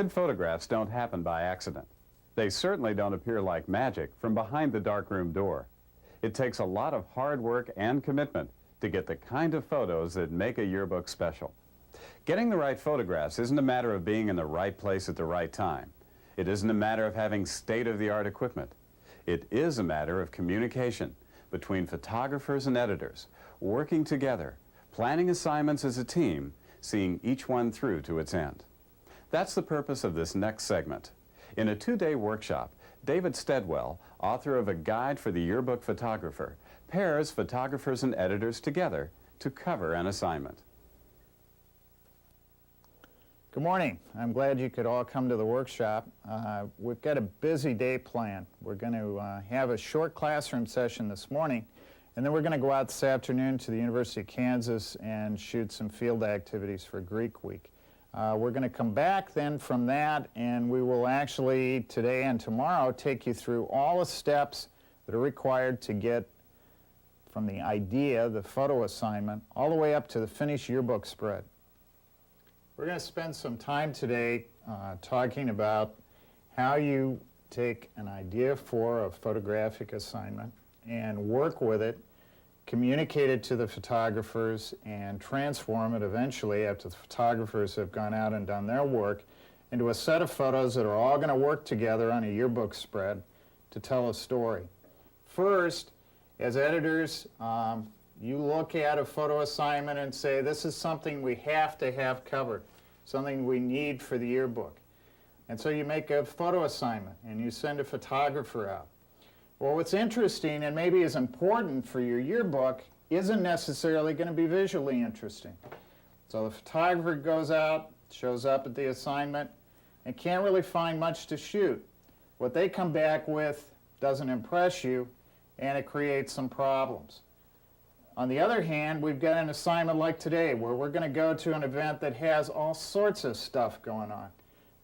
Good photographs don't happen by accident. They certainly don't appear like magic from behind the darkroom door. It takes a lot of hard work and commitment to get the kind of photos that make a yearbook special. Getting the right photographs isn't a matter of being in the right place at the right time. It isn't a matter of having state-of-the-art equipment. It is a matter of communication between photographers and editors, working together, planning assignments as a team, seeing each one through to its end. That's the purpose of this next segment. In a 2-day workshop, David Steadwell, author of a guide for the yearbook photographer, pairs photographers and editors together to cover an assignment. Good morning. I'm glad you could all come to the workshop. We've got a busy day planned. We're going to have a short classroom session this morning, and then we're going to go out this afternoon to the University of Kansas and shoot some field activities for Greek Week. We're going to come back then from that, and we will actually today and tomorrow take you through all the steps that are required to get from the idea, the photo assignment, all the way up to the finished yearbook spread. We're going to spend some time today talking about how you take an idea for a photographic assignment and work with it, communicate it to the photographers, and transform it eventually, after the photographers have gone out and done their work, into a set of photos that are all going to work together on a yearbook spread to tell a story. First, as editors, you look at a photo assignment and say, this is something we have to have covered, something we need for the yearbook. And so you make a photo assignment and you send a photographer out. Well, what's interesting and maybe is important for your yearbook isn't necessarily going to be visually interesting. So the photographer goes out, shows up at the assignment, and can't really find much to shoot. What they come back with doesn't impress you, and it creates some problems. On the other hand, we've got an assignment like today where we're going to go to an event that has all sorts of stuff going on.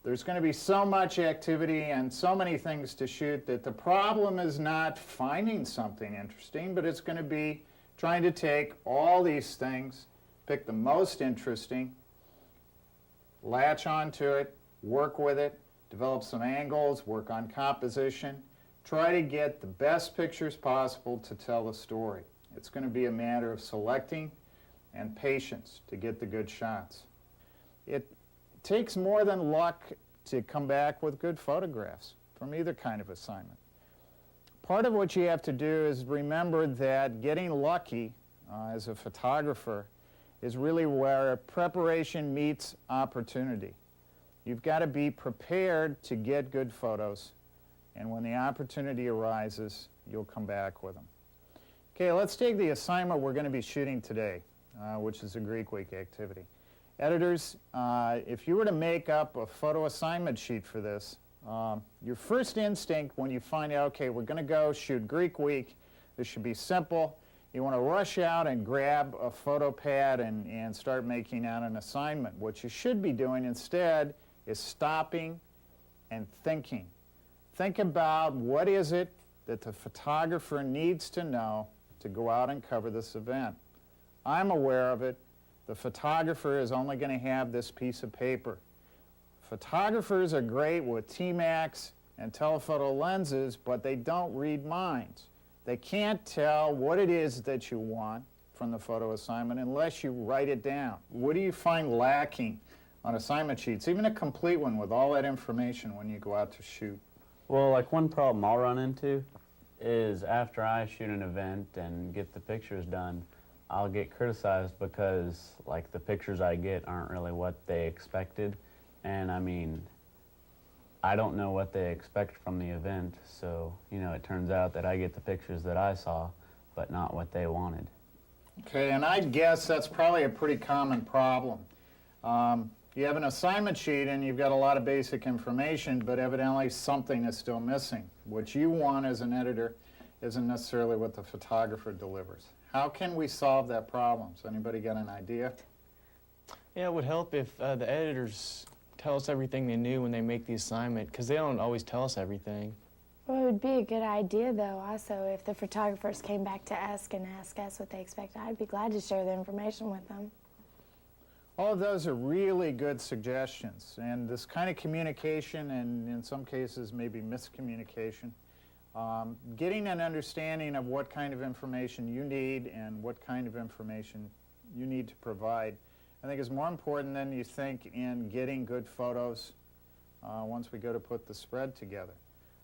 There's going to be so much activity and so many things to shoot that the problem is not finding something interesting, but it's going to be trying to take all these things, pick the most interesting, latch onto it, work with it, develop some angles, work on composition, try to get the best pictures possible to tell the story. It's going to be a matter of selecting and patience to get the good shots. It takes more than luck to come back with good photographs from either kind of assignment. Part of what you have to do is remember that getting lucky as a photographer is really where preparation meets opportunity. You've got to be prepared to get good photos, and when the opportunity arises, you'll come back with them. Okay, let's take the assignment we're going to be shooting today, which is a Greek Week activity. Editors, if you were to make up a photo assignment sheet for this, your first instinct when you find out, okay, we're going to go shoot Greek Week, this should be simple. You want to rush out and grab a photo pad and start making out an assignment. What you should be doing instead is stopping and thinking. Think about what is it that the photographer needs to know to go out and cover this event. I'm aware of it. The photographer is only going to have this piece of paper. Photographers are great with T-Max and telephoto lenses, but they don't read minds. They can't tell what it is that you want from the photo assignment unless you write it down. What do you find lacking on assignment sheets, even a complete one with all that information when you go out to shoot? Well, like one problem I'll run into is after I shoot an event and get the pictures done, I'll get criticized because like the pictures I get aren't really what they expected. And I mean, I don't know what they expect from the event, so you know, it turns out that I get the pictures that I saw, but not what they wanted. Okay, and I guess that's probably a pretty common problem. You have an assignment sheet and you've got a lot of basic information, but evidently something is still missing. What you want as an editor isn't necessarily what the photographer delivers. How can we solve that problem? Has anybody got an idea? Yeah, it would help if the editors tell us everything they knew when they make the assignment, because they don't always tell us everything. Well, it would be a good idea, though, also, if the photographers came back to us and asked us what they expect. I'd be glad to share the information with them. All of those are really good suggestions, and this kind of communication, and in some cases maybe miscommunication, getting an understanding of what kind of information you need and what kind of information you need to provide, I think is more important than you think in getting good photos once we go to put the spread together.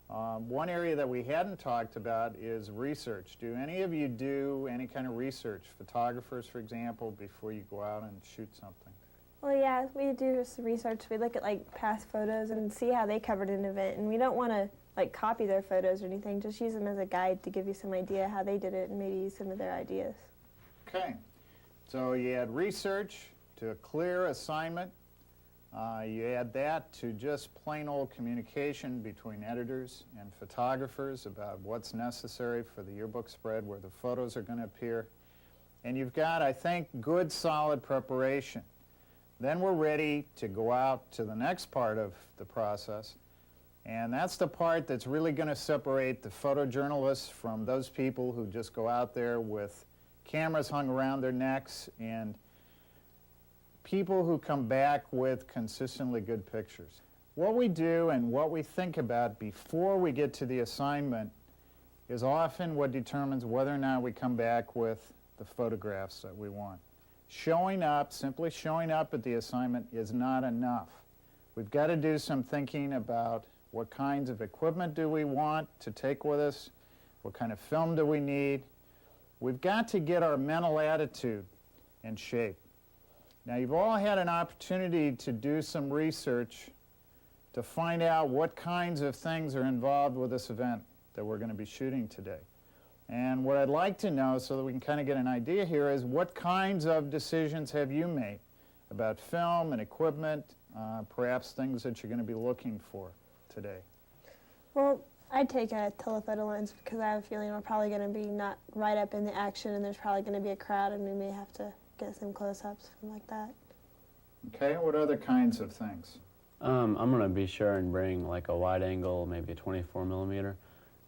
One area that we hadn't talked about is research. Do any of you do any kind of research, photographers for example, before you go out and shoot something? Well, yeah, we do some research. We look at like past photos and see how they covered an event, and we don't want to like copy their photos or anything, just use them as a guide to give you some idea how they did it and maybe use some of their ideas. Okay, so you add research to a clear assignment. You add that to just plain old communication between editors and photographers about what's necessary for the yearbook spread, where the photos are going to appear. And you've got, I think, good solid preparation. Then we're ready to go out to the next part of the process. And that's the part that's really going to separate the photojournalists from those people who just go out there with cameras hung around their necks and people who come back with consistently good pictures. What we do and what we think about before we get to the assignment is often what determines whether or not we come back with the photographs that we want. Showing up, simply showing up at the assignment is not enough. We've got to do some thinking about what kinds of equipment do we want to take with us, what kind of film do we need. We've got to get our mental attitude in shape. Now, you've all had an opportunity to do some research to find out what kinds of things are involved with this event that we're going to be shooting today. And what I'd like to know, so that we can kind of get an idea here, is what kinds of decisions have you made about film and equipment, perhaps things that you're going to be looking for today? Well, I'd take a telephoto lens because I have a feeling we're probably going to be not right up in the action and there's probably going to be a crowd and we may have to get some close-ups, something like that. Okay, what other kinds of things? I'm going to be sure and bring like a wide angle, maybe a 24 millimeter,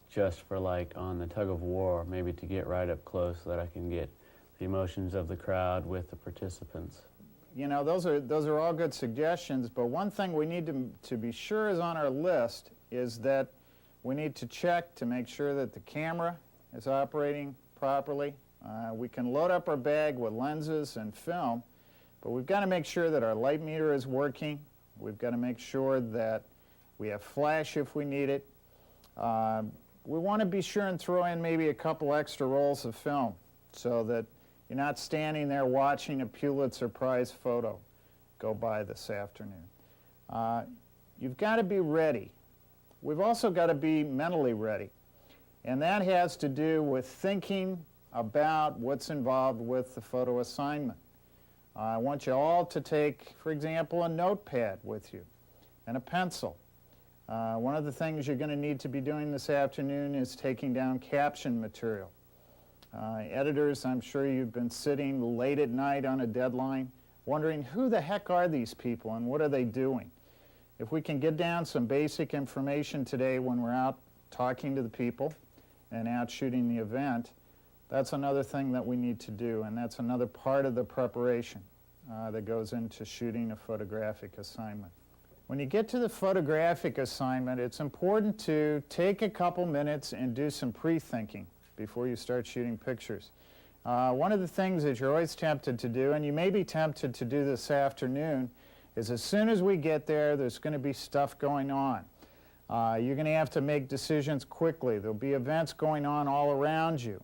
just for like on the tug of war, maybe to get right up close so that I can get the emotions of the crowd with the participants. You know, those are all good suggestions, but one thing we need to be sure is on our list is that we need to check to make sure that the camera is operating properly. We can load up our bag with lenses and film, but we've got to make sure that our light meter is working. We've got to make sure that we have flash if we need it. We want to be sure and throw in maybe a couple extra rolls of film so that you're not standing there watching a Pulitzer Prize photo go by this afternoon. You've got to be ready. We've also got to be mentally ready, and that has to do with thinking about what's involved with the photo assignment. I want you all to take, for example, a notepad with you and a pencil. One of the things you're going to need to be doing this afternoon is taking down caption material. Editors, I'm sure you've been sitting late at night on a deadline wondering who the heck are these people and what are they doing. If we can get down some basic information today when we're out talking to the people and out shooting the event, that's another thing that we need to do, and that's another part of the preparation that goes into shooting a photographic assignment. When you get to the photographic assignment, it's important to take a couple minutes and do some pre-thinking before you start shooting pictures. One of the things that you're always tempted to do, and you may be tempted to do this afternoon, is as soon as we get there, there's going to be stuff going on. You're going to have to make decisions quickly. There'll be events going on all around you.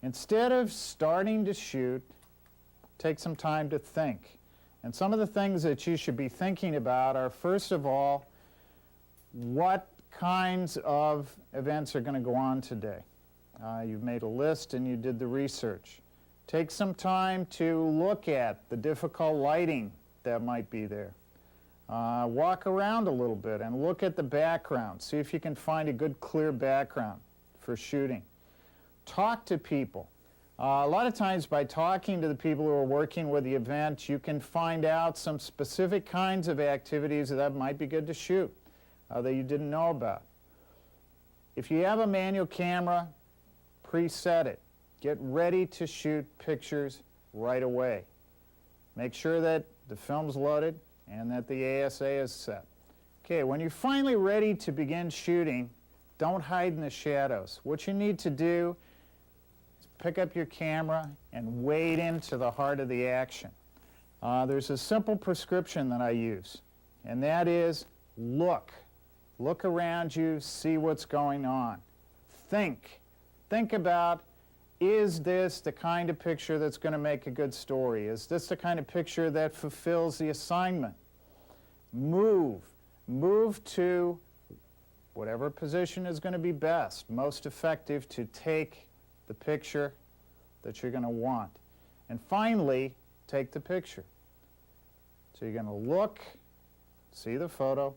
Instead of starting to shoot, take some time to think. And some of the things that you should be thinking about are, first of all, what kinds of events are going to go on today. You've made a list and you did the research. Take some time to look at the difficult lighting that might be there. Walk around a little bit and look at the background. See if you can find a good clear background for shooting. Talk to people. A lot of times by talking to the people who are working with the event, you can find out some specific kinds of activities that might be good to shoot that you didn't know about. If you have a manual camera, preset it. Get ready to shoot pictures right away. Make sure that the film's loaded and that the ASA is set. Okay, when you're finally ready to begin shooting, don't hide in the shadows. What you need to do is pick up your camera and wade into the heart of the action. There's a simple prescription that I use, and that is look. Look around you, see what's going on. Think. Think about, is this the kind of picture that's going to make a good story? Is this the kind of picture that fulfills the assignment? Move. Move to whatever position is going to be best, most effective to take the picture that you're going to want. And finally, take the picture. So you're going to look, see the photo,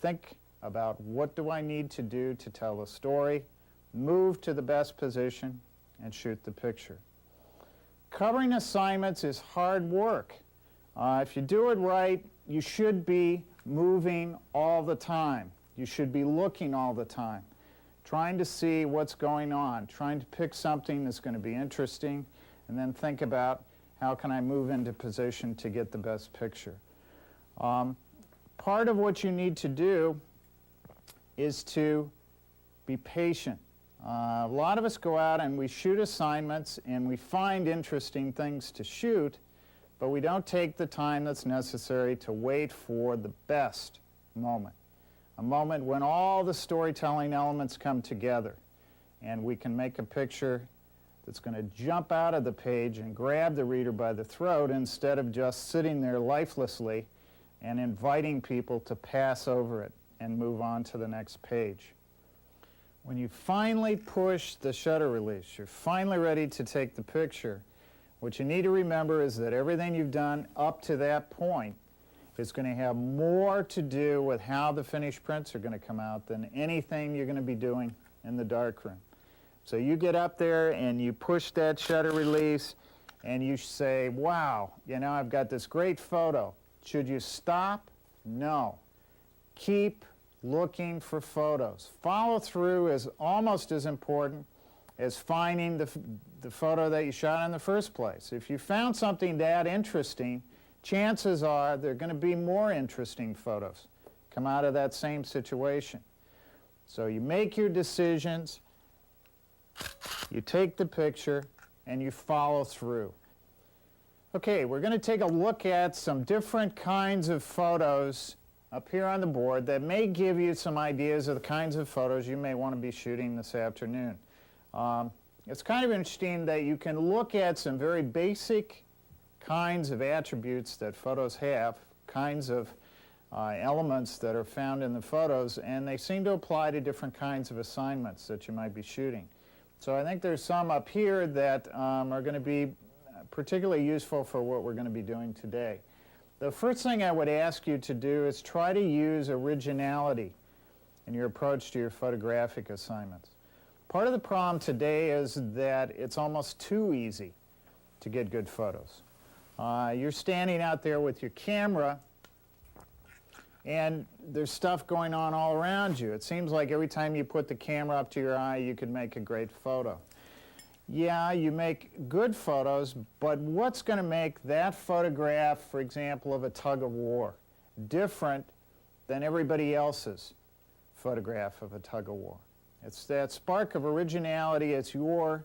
think about what do I need to do to tell a story, move to the best position, and shoot the picture. Covering assignments is hard work. If you do it right, you should be moving all the time. You should be looking all the time, trying to see what's going on, trying to pick something that's going to be interesting, and then think about how can I move into position to get the best picture. Part of what you need to do is to be patient. A lot of us go out and we shoot assignments and we find interesting things to shoot, but we don't take the time that's necessary to wait for the best moment. A moment when all the storytelling elements come together and we can make a picture that's going to jump out of the page and grab the reader by the throat instead of just sitting there lifelessly and inviting people to pass over it and move on to the next page. When you finally push the shutter release, you're finally ready to take the picture, what you need to remember is that everything you've done up to that point is going to have more to do with how the finished prints are going to come out than anything you're going to be doing in the darkroom. So you get up there and you push that shutter release and you say, wow, you know, I've got this great photo. Should you stop? No. Keep looking for photos. Follow through is almost as important as finding the photo that you shot in the first place. If you found something that interesting, chances are there are going to be more interesting photos come out of that same situation. So you make your decisions, you take the picture, and you follow through. Okay, we're going to take a look at some different kinds of photos up here on the board that may give you some ideas of the kinds of photos you may want to be shooting this afternoon. It's kind of interesting that you can look at some very basic kinds of attributes that photos have, kinds of elements that are found in the photos, and they seem to apply to different kinds of assignments that you might be shooting. So I think there's some up here that are going to be particularly useful for what we're going to be doing today. The first thing I would ask you to do is try to use originality in your approach to your photographic assignments. Part of the problem today is that it's almost too easy to get good photos. You're standing out there with your camera and there's stuff going on all around you. It seems like every time you put the camera up to your eye, you could make a great photo. Yeah, you make good photos, but what's going to make that photograph, for example, of a tug of war, different than everybody else's photograph of a tug of war? It's that spark of originality. It's your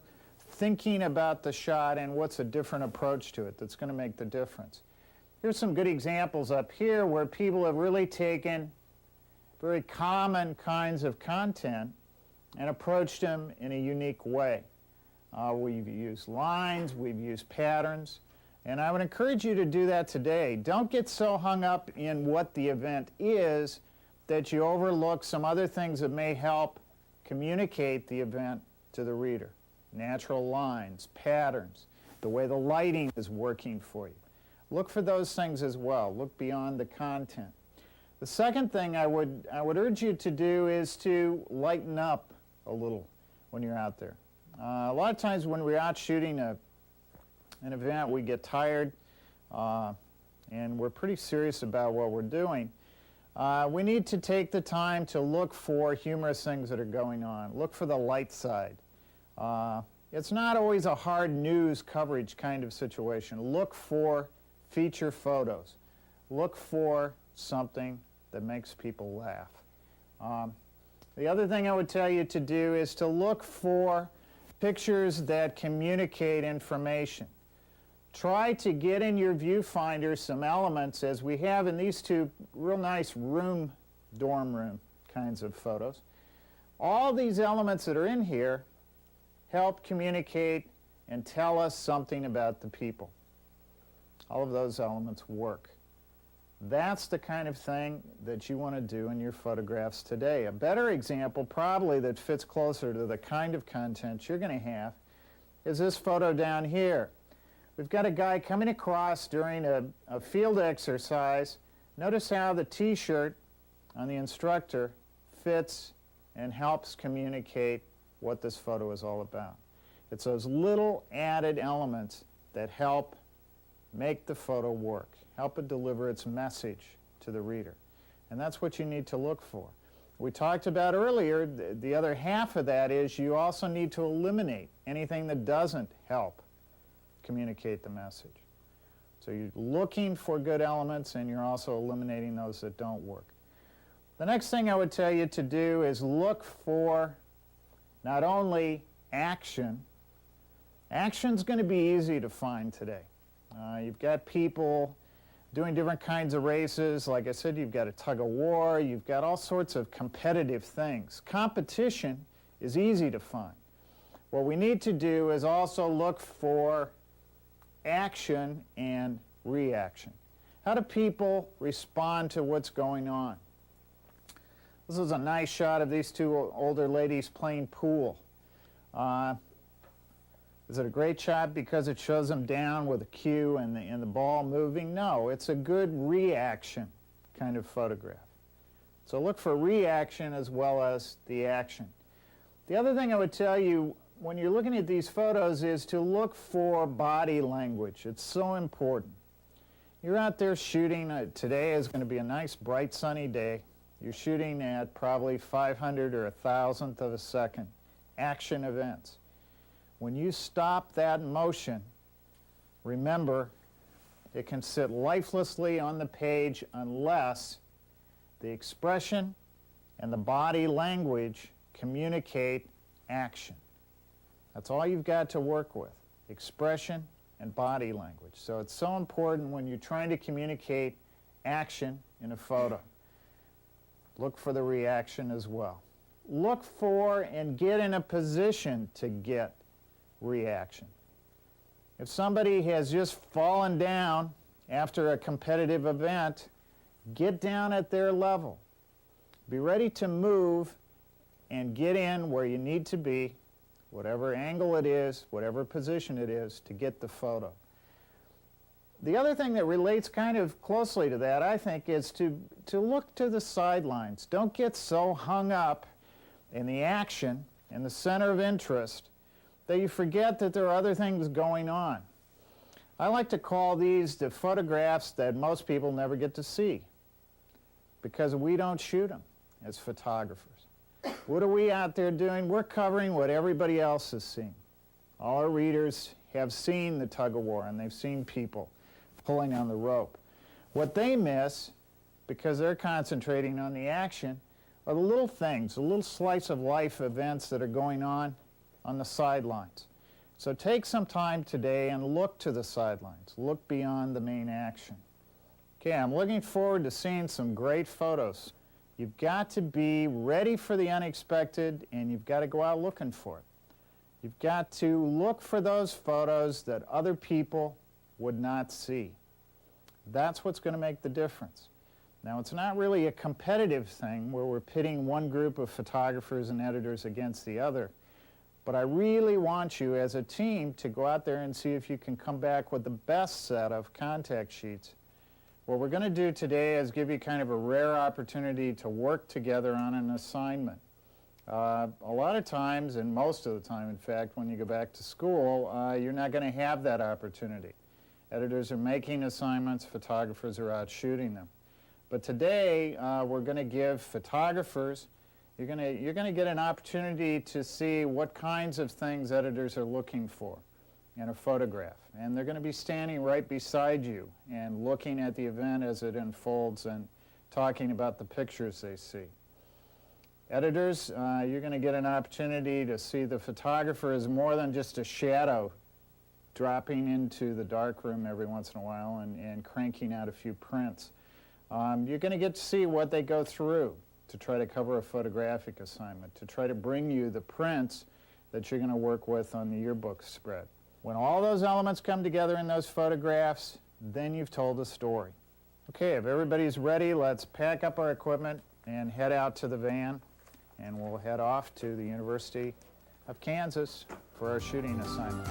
thinking about the shot and what's a different approach to it that's going to make the difference. Here's some good examples up here where people have really taken very common kinds of content and approached them in a unique way. We've used lines, we've used patterns, and I would encourage you to do that today. Don't get so hung up in what the event is that you overlook some other things that may help communicate the event to the reader. Natural lines, patterns, the way the lighting is working for you. Look for those things as well. Look beyond the content. The second thing I would urge you to do is to lighten up a little when you're out there. A lot of times when we're out shooting an event, we get tired and we're pretty serious about what we're doing. We need to take the time to look for humorous things that are going on. Look for the light side. It's not always a hard news coverage kind of situation. Look for feature photos. look for something that makes people laugh. The other thing I would tell you to do is to look for pictures that communicate information. Try to get in your viewfinder some elements, as we have in these two real nice dorm room kinds of photos. All these elements that are in here help communicate and tell us something about the people. All of those elements work. That's the kind of thing that you want to do in your photographs today. A better example, probably that fits closer to the kind of content you're going to have, is this photo down here. We've got a guy coming across during a field exercise. Notice how the t-shirt on the instructor fits and helps communicate what this photo is all about. It's those little added elements that help make the photo work, help it deliver its message to the reader. And that's what you need to look for. We talked about earlier, the other half of that is you also need to eliminate anything that doesn't help communicate the message. So you're looking for good elements, and you're also eliminating those that don't work. The next thing I would tell you to do is look for not only action. Action's going to be easy to find today. You've got people doing different kinds of races. Like I said, you've got a tug of war. You've got all sorts of competitive things. Competition is easy to find. What we need to do is also look for action and reaction. How do people respond to what's going on? This is a nice shot of these two older ladies playing pool. Is it a great shot because it shows them down with a cue and the ball moving? No, it's a good reaction kind of photograph. So look for reaction as well as the action. The other thing I would tell you when you're looking at these photos is to look for body language. It's so important. You're out there shooting. Today is going to be a nice, bright, sunny day. You're shooting at probably 500 or 1,000th of a second action events. When you stop that motion, remember, it can sit lifelessly on the page unless the expression and the body language communicate action. That's all you've got to work with, expression and body language. So it's so important when you're trying to communicate action in a photo. Look for the reaction as well. Look for and get in a position to get reaction. If somebody has just fallen down after a competitive event, get down at their level. Be ready to move and get in where you need to be, whatever angle it is, whatever position it is, to get the photo. The other thing that relates kind of closely to that, I think, is to look to the sidelines. Don't get so hung up in the action, in the center of interest, that you forget that there are other things going on. I like to call these the photographs that most people never get to see because we don't shoot them as photographers. What are we out there doing? We're covering what everybody else has seen. All our readers have seen the tug of war, and they've seen people pulling on the rope. What they miss, because they're concentrating on the action, are the little things, the little slice of life events that are going on the sidelines. So take some time today and look to the sidelines. Look beyond the main action. Okay, I'm looking forward to seeing some great photos. You've got to be ready for the unexpected, and you've got to go out looking for it. You've got to look for those photos that other people would not see. That's what's going to make the difference. Now, it's not really a competitive thing where we're pitting one group of photographers and editors against the other, but I really want you as a team to go out there and see if you can come back with the best set of contact sheets. What we're going to do today is give you kind of a rare opportunity to work together on an assignment. A lot of times, and most of the time, in fact, when you go back to school, you're not going to have that opportunity. Editors are making assignments, photographers are out shooting them. But today, we're going to give photographers, you're going to get an opportunity to see what kinds of things editors are looking for. and a photograph. And they're going to be standing right beside you and looking at the event as it unfolds and talking about the pictures they see. Editors, you're going to get an opportunity to see the photographer as more than just a shadow dropping into the darkroom every once in a while and cranking out a few prints. You're going to get to see what they go through to try to cover a photographic assignment, to try to bring you the prints that you're going to work with on the yearbook spread. When all those elements come together in those photographs, then you've told a story. Okay, if everybody's ready, let's pack up our equipment and head out to the van, and we'll head off to the University of Kansas for our shooting assignment.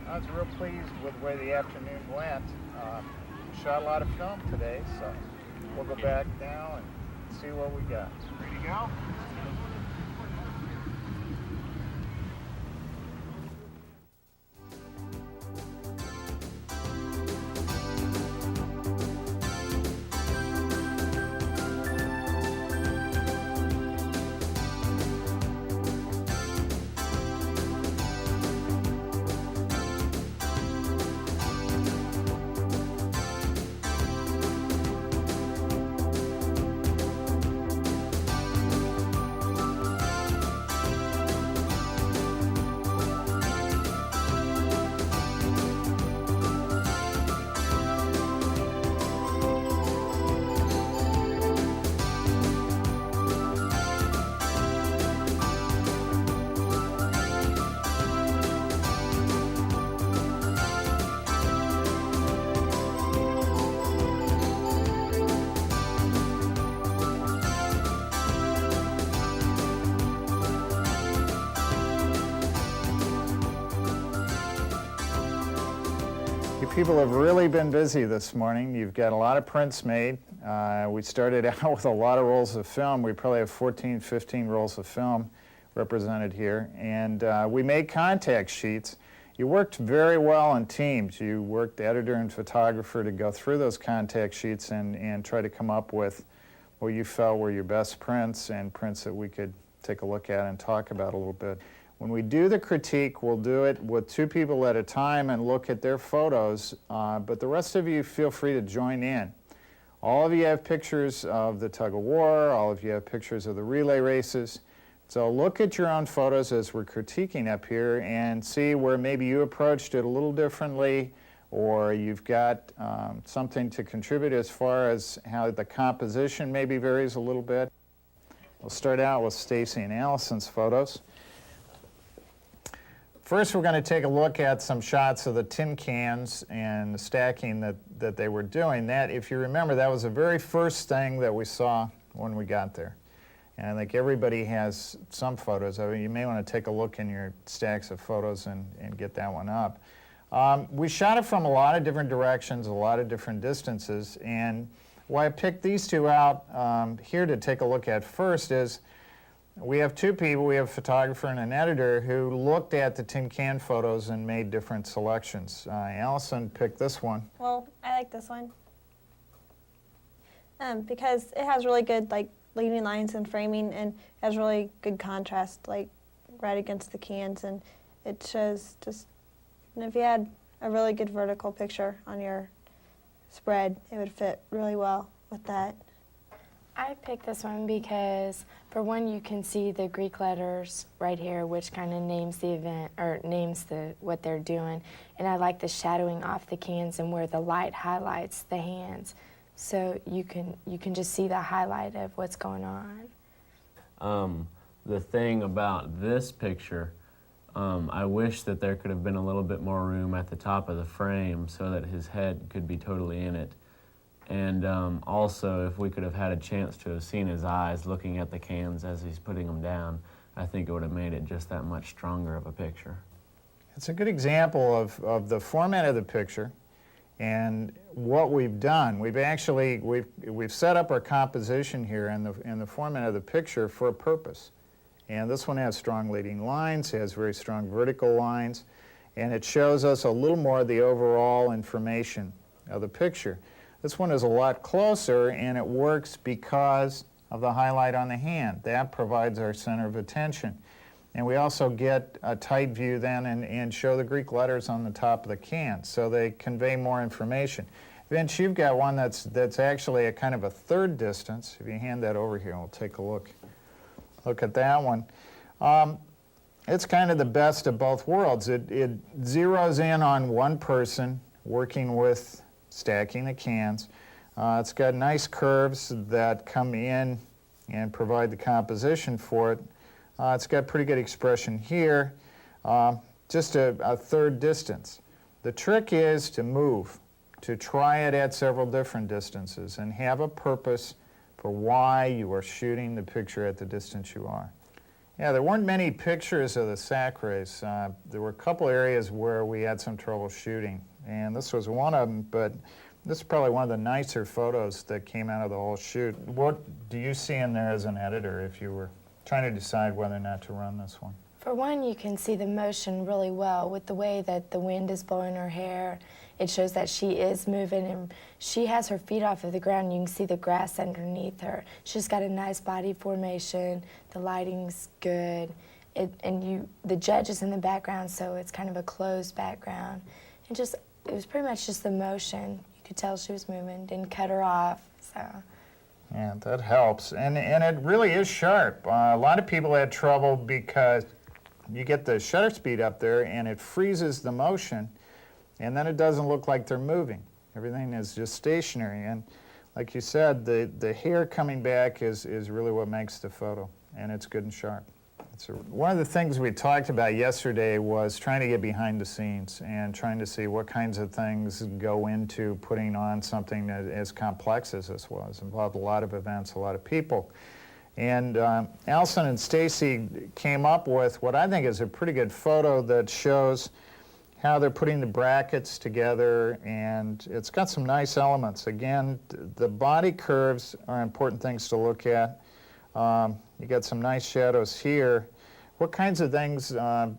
I was real pleased with the way the afternoon went. Shot a lot of film today, so We'll go back now and see what we got. Ready to go? People have really been busy this morning. You've got a lot of prints made. We started out with a lot of rolls of film. We probably have 14, 15 rolls of film represented here. And we made contact sheets. You worked very well in teams. You worked editor and photographer to go through those contact sheets and try to come up with what you felt were your best prints and prints that we could take a look at and talk about a little bit. When we do the critique, we'll do it with 2 people at a time and look at their photos, but the rest of you feel free to join in. All of you have pictures of the tug of war, all of you have pictures of the relay races, so look at your own photos as we're critiquing up here and see where maybe you approached it a little differently, or you've got something to contribute as far as how the composition maybe varies a little bit. We'll start out with Stacy and Allison's photos. First, we're going to take a look at some shots of the tin cans and the stacking that they were doing. That, if you remember, that was the very first thing that we saw when we got there. And I think everybody has some photos of it. You may want to take a look in your stacks of photos and get that one up. We shot it from a lot of different directions, a lot of different distances, and why I picked these 2 out here to take a look at first is we have 2 people, we have a photographer and an editor who looked at the tin can photos and made different selections. Allison picked this one. Well, I like this one because it has really good leading lines and framing, and has really good contrast right against the cans, and it shows just, and if you had a really good vertical picture on your spread, it would fit really well with that. I picked this one because, for one, you can see the Greek letters right here, which kind of names the event, or names what they're doing. And I like the shadowing off the cans and where the light highlights the hands. So you can just see the highlight of what's going on. The thing about this picture, I wish that there could have been a little bit more room at the top of the frame so that his head could be totally in it. And also, if we could have had a chance to have seen his eyes looking at the cans as he's putting them down, I think it would have made it just that much stronger of a picture. It's a good example of the format of the picture and what we've done. We've set up our composition here in the format of the picture for a purpose. And this one has strong leading lines, has very strong vertical lines, and it shows us a little more of the overall information of the picture. This one is a lot closer, and it works because of the highlight on the hand. That provides our center of attention. And we also get a tight view then and show the Greek letters on the top of the can, so they convey more information. Vince, you've got one that's actually a kind of a third distance. If you hand that over here, we'll take a look at that one. It's kind of the best of both worlds. It zeroes in on one person working with stacking the cans. It's got nice curves that come in and provide the composition for it. It's got pretty good expression here, just a third distance. The trick is to move, to try it at several different distances and have a purpose for why you are shooting the picture at the distance you are. Yeah, there weren't many pictures of the sack race. There were a couple areas where we had some trouble shooting, and this was one of them, but This is probably one of the nicer photos that came out of the whole shoot. What do you see in there as an editor if you were trying to decide whether or not to run this one? For one, you can see the motion really well with the way that the wind is blowing her hair. It shows that she is moving, and she has her feet off of the ground. You can see the grass underneath her. She's got a nice body formation. The lighting's good. The judge is in the background, so it's kind of a closed background. And it was pretty much just the motion. You could tell she was moving, didn't cut her off, so. Yeah, that helps. And it really is sharp. A lot of people had trouble because you get the shutter speed up there and it freezes the motion, and then it doesn't look like they're moving. Everything is just stationary. And like you said, the hair coming back is really what makes the photo, and it's good and sharp. One of the things we talked about yesterday was trying to get behind the scenes and trying to see what kinds of things go into putting on something as complex as this was. It involved a lot of events, a lot of people. And Allison and Stacy came up with what I think is a pretty good photo that shows how they're putting the brackets together, and it's got some nice elements. Again, the body curves are important things to look at. You got some nice shadows here. What kinds of things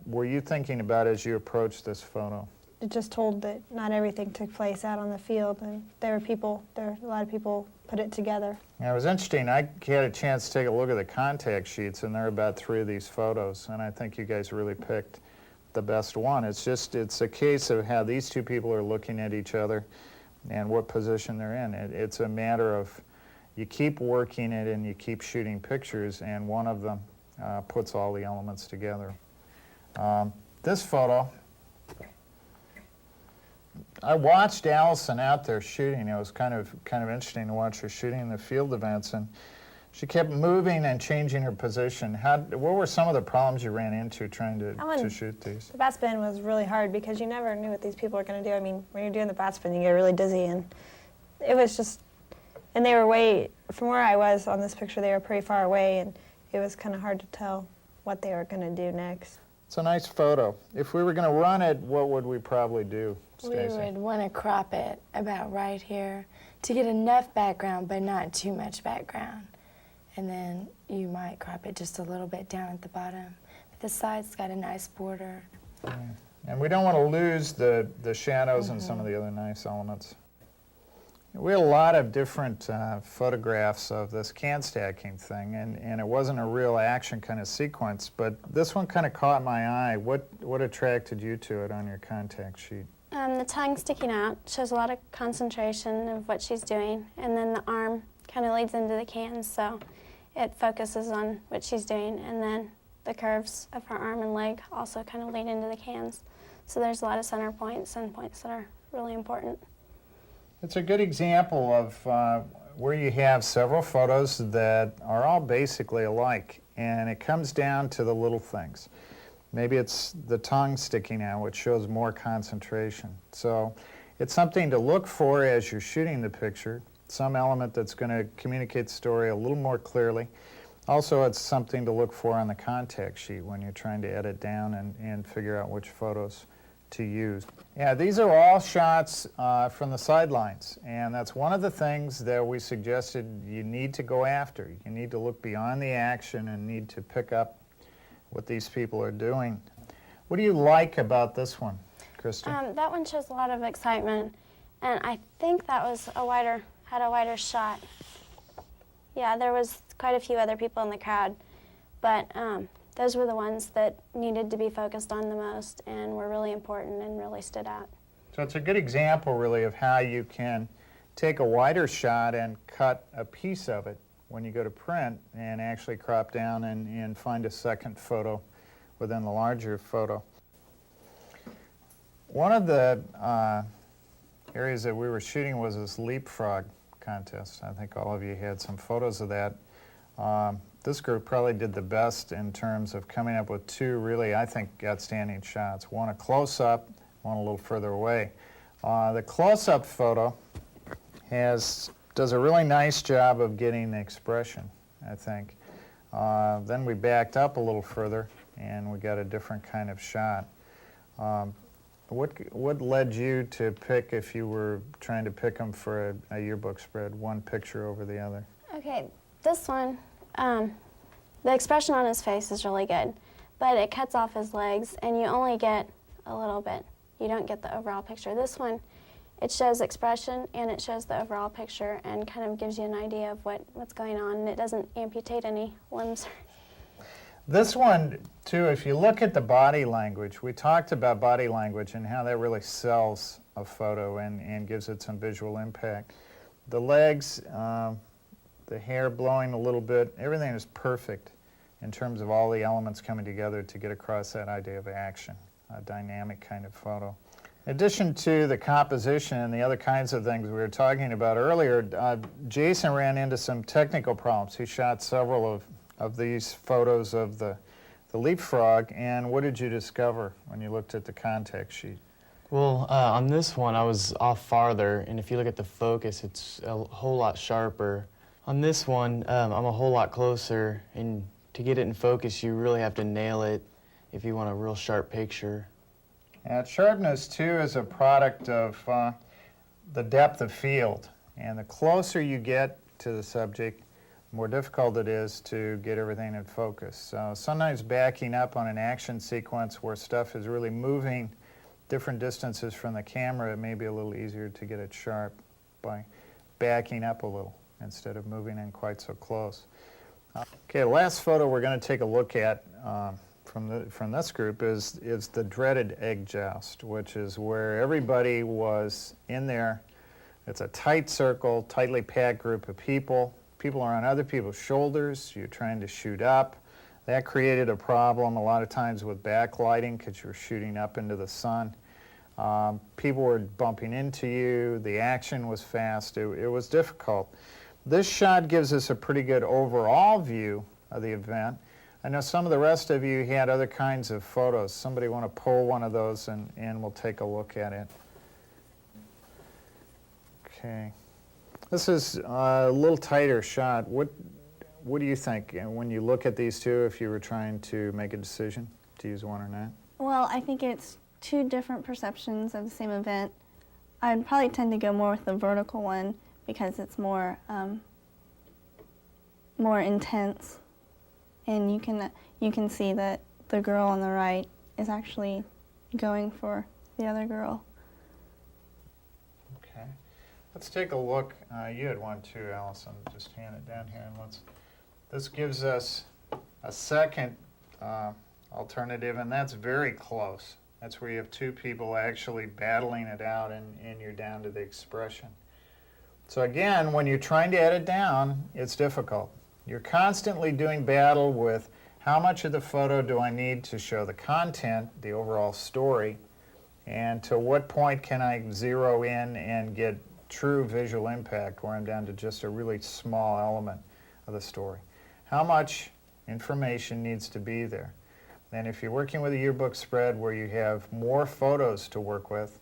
were you thinking about as you approached this photo? It just told that not everything took place out on the field, and a lot of people put it together. Yeah, it was interesting. I had a chance to take a look at the contact sheets, and there are about 3 of these photos, and I think you guys really picked the best one. It's a case of how these 2 people are looking at each other and what position they're in. It's a matter of you keep working it and you keep shooting pictures, and one of them puts all the elements together. This photo, I watched Allison out there shooting. It was kind of interesting to watch her shooting the field events, and she kept moving and changing her position. What were some of the problems you ran into trying to shoot these? The bat spin was really hard because you never knew what these people were going to do. I mean, when you're doing the bat spin, you get really dizzy, and it was just, and they were from where I was on this picture, they were pretty far away, and it was kind of hard to tell what they were going to do next. It's a nice photo. If we were going to run it, what would we probably do, Stacey? We would want to crop it about right here to get enough background, but not too much background. And then you might crop it just a little bit down at the bottom. But the side's got a nice border. Yeah. And we don't want to lose the shadows and some of the other nice elements. We had a lot of different photographs of this can stacking thing, and it wasn't a real action kind of sequence, but this one kind of caught my eye. What attracted you to it on your contact sheet? The tongue sticking out shows a lot of concentration of what she's doing, and then the arm kind of leads into the cans, so it focuses on what she's doing, and then the curves of her arm and leg also kind of lead into the cans. So there's a lot of center points and points that are really important. It's a good example of where you have several photos that are all basically alike, and it comes down to the little things. Maybe it's the tongue sticking out, which shows more concentration. So it's something to look for as you're shooting the picture, some element that's going to communicate the story a little more clearly. Also, it's something to look for on the contact sheet when you're trying to edit down and figure out which photos to use. Yeah, these are all shots from the sidelines, and that's one of the things that we suggested you need to go after. You need to look beyond the action and need to pick up what these people are doing. What do you like about this one, Kristen? That one shows a lot of excitement, and I think that was had a wider shot. Yeah, there was quite a few other people in the crowd, but those were the ones that needed to be focused on the most and were really important and really stood out. So it's a good example, really, of how you can take a wider shot and cut a piece of it when you go to print and actually crop down and find a second photo within the larger photo. One of the areas that we were shooting was this leapfrog contest. I think all of you had some photos of that. This group probably did the best in terms of coming up with 2 really, I think, outstanding shots. One a close-up, one a little further away. The close-up photo does a really nice job of getting the expression, I think. Then we backed up a little further, and we got a different kind of shot. What led you to pick, if you were trying to pick them for a yearbook spread, one picture over the other? Okay, this one, the expression on his face is really good, but it cuts off his legs, and you only get a little bit. You don't get the overall picture. This one, it shows expression, and it shows the overall picture, and kind of gives you an idea of what's going on, and it doesn't amputate any limbs. This one, too, if you look at the body language, we talked about body language and how that really sells a photo and gives it some visual impact. The legs, the hair blowing a little bit, everything is perfect in terms of all the elements coming together to get across that idea of action, a dynamic kind of photo. In addition to the composition and the other kinds of things we were talking about earlier, Jason ran into some technical problems. He shot several of these photos of the leapfrog, and what did you discover when you looked at the contact sheet? Well, on this one, I was off farther, and if you look at the focus, it's a whole lot sharper. On this one, I'm a whole lot closer, and to get it in focus, you really have to nail it if you want a real sharp picture. And sharpness, too, is a product of the depth of field. And the closer you get to the subject, the more difficult it is to get everything in focus. So sometimes backing up on an action sequence where stuff is really moving different distances from the camera, it may be a little easier to get it sharp by backing up a little instead of moving in quite so close. Okay, the last photo we're going to take a look at from this group is the dreaded egg joust, which is where everybody was in there. It's a tight circle, tightly packed group of people. People are on other people's shoulders. You're trying to shoot up. That created a problem a lot of times with backlighting because you're shooting up into the sun. People were bumping into you. The action was fast. It was difficult. This shot gives us a pretty good overall view of the event. I know some of the rest of you had other kinds of photos. Somebody want to pull one of those and we'll take a look at it. Okay. This is a little tighter shot. What do you think when you look at these two, if you were trying to make a decision to use one or not? Well, I think it's two different perceptions of the same event. I'd probably tend to go more with the vertical one because it's more intense, and you can see that the girl on the right is actually going for the other girl. Okay, let's take a look. You had one too, Allison. Just hand it down here, and this gives us a second alternative, and that's very close. That's where you have two people actually battling it out, and you're down to the expression. So again, when you're trying to edit down, it's difficult. You're constantly doing battle with how much of the photo do I need to show the content, the overall story, and to what point can I zero in and get true visual impact where I'm down to just a really small element of the story. How much information needs to be there? And if you're working with a yearbook spread where you have more photos to work with,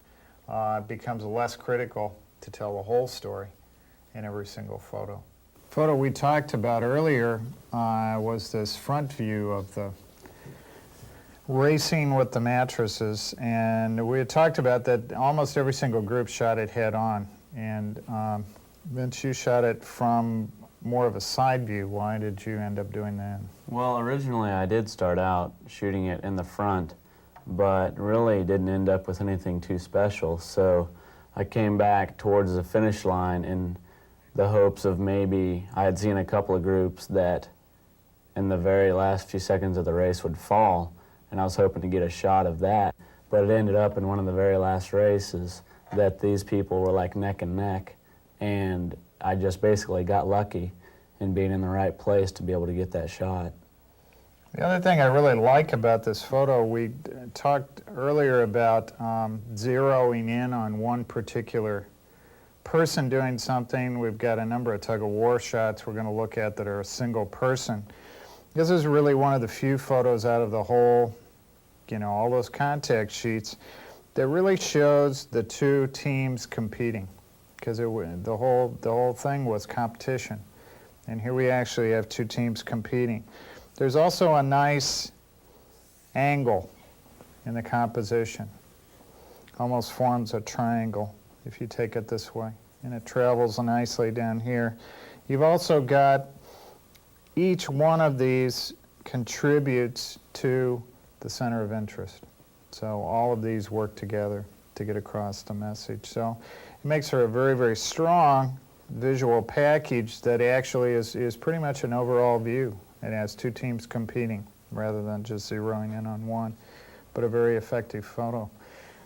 it becomes less critical to tell the whole story in every single photo. Photo we talked about earlier was this front view of the racing with the mattresses, and we had talked about that almost every single group shot it head on, and Vince, you shot it from more of a side view. Why did you end up doing that? Well, originally I did start out shooting it in the front, but really didn't end up with anything too special, so I came back towards the finish line in the hopes of maybe I had seen a couple of groups that in the very last few seconds of the race would fall, and I was hoping to get a shot of that, but it ended up in one of the very last races that these people were like neck and neck, and I just basically got lucky in being in the right place to be able to get that shot. The other thing I really like about this photo, we talked earlier about zeroing in on one particular person doing something. We've got a number of tug-of-war shots we're going to look at that are a single person. This is really one of the few photos out of the whole, all those contact sheets that really shows the two teams competing, because the whole thing was competition. And here we actually have two teams competing. There's also a nice angle in the composition. almost forms a triangle if you take it this way. And it travels nicely down here. You've also got each one of these contributes to the center of interest. So all of these work together to get across the message. So it makes her a very, very strong visual package that actually is pretty much an overall view. It has two teams competing rather than just zeroing in on one, but a very effective photo.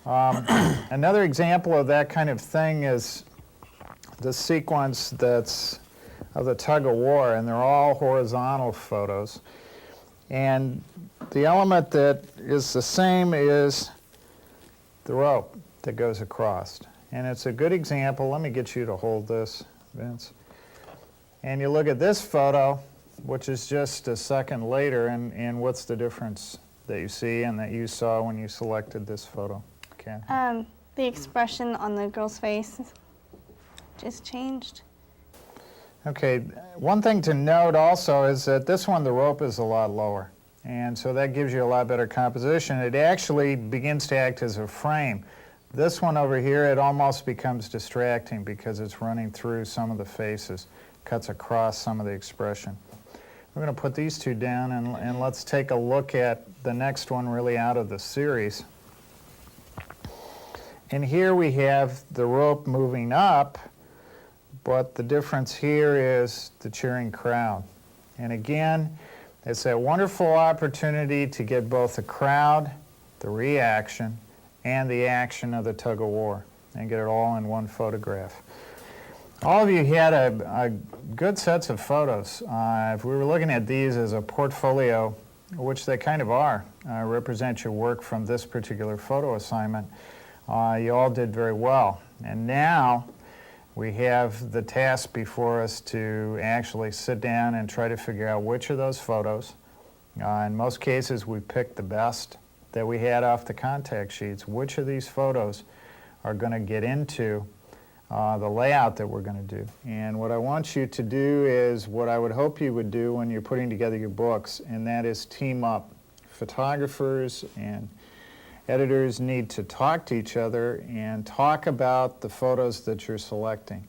Another example of that kind of thing is the sequence that's of the tug of war, and they're all horizontal photos. And the element that is the same is the rope that goes across. And it's a good example. Let me get you to hold this, Vince. And you look at this photo, which is just a second later, and what's the difference that you see and that you saw when you selected this photo? Okay. The expression on the girl's face just changed. Okay, one thing to note also is that this one, the rope is a lot lower. And so that gives you a lot better composition. It actually begins to act as a frame. This one over here, it almost becomes distracting because it's running through some of the faces, cuts across some of the expression. We're going to put these two down and let's take a look at the next one really out of the series. And here we have the rope moving up, but the difference here is the cheering crowd. And again, it's that wonderful opportunity to get both the crowd, the reaction, and the action of the tug of war, and get it all in one photograph. All of you had a good sets of photos. If we were looking at these as a portfolio, which they kind of are, represent your work from this particular photo assignment, you all did very well. And now we have the task before us to actually sit down and try to figure out which of those photos, in most cases we picked the best that we had off the contact sheets, which of these photos are going to get into the layout that we're going to do. And what I want you to do is what I would hope you would do when you're putting together your books, and that is team up. Photographers and editors need to talk to each other and talk about the photos that you're selecting.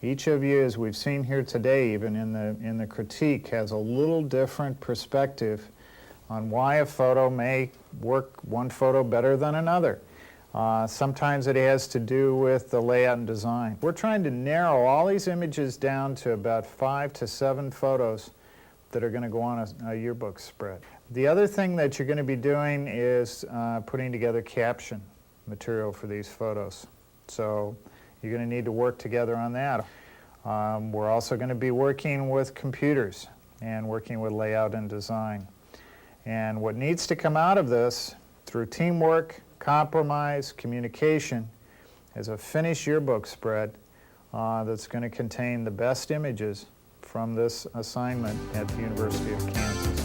Each of you, as we've seen here today, even in the critique, has a little different perspective on why a photo may work one photo better than another. Sometimes it has to do with the layout and design. We're trying to narrow all these images down to about 5 to 7 photos that are going to go on a yearbook spread. The other thing that you're going to be doing is putting together caption material for these photos. So you're going to need to work together on that. We're also going to be working with computers and working with layout and design. And what needs to come out of this through teamwork, compromise, communication is a finished yearbook spread that's going to contain the best images from this assignment at the University of Kansas.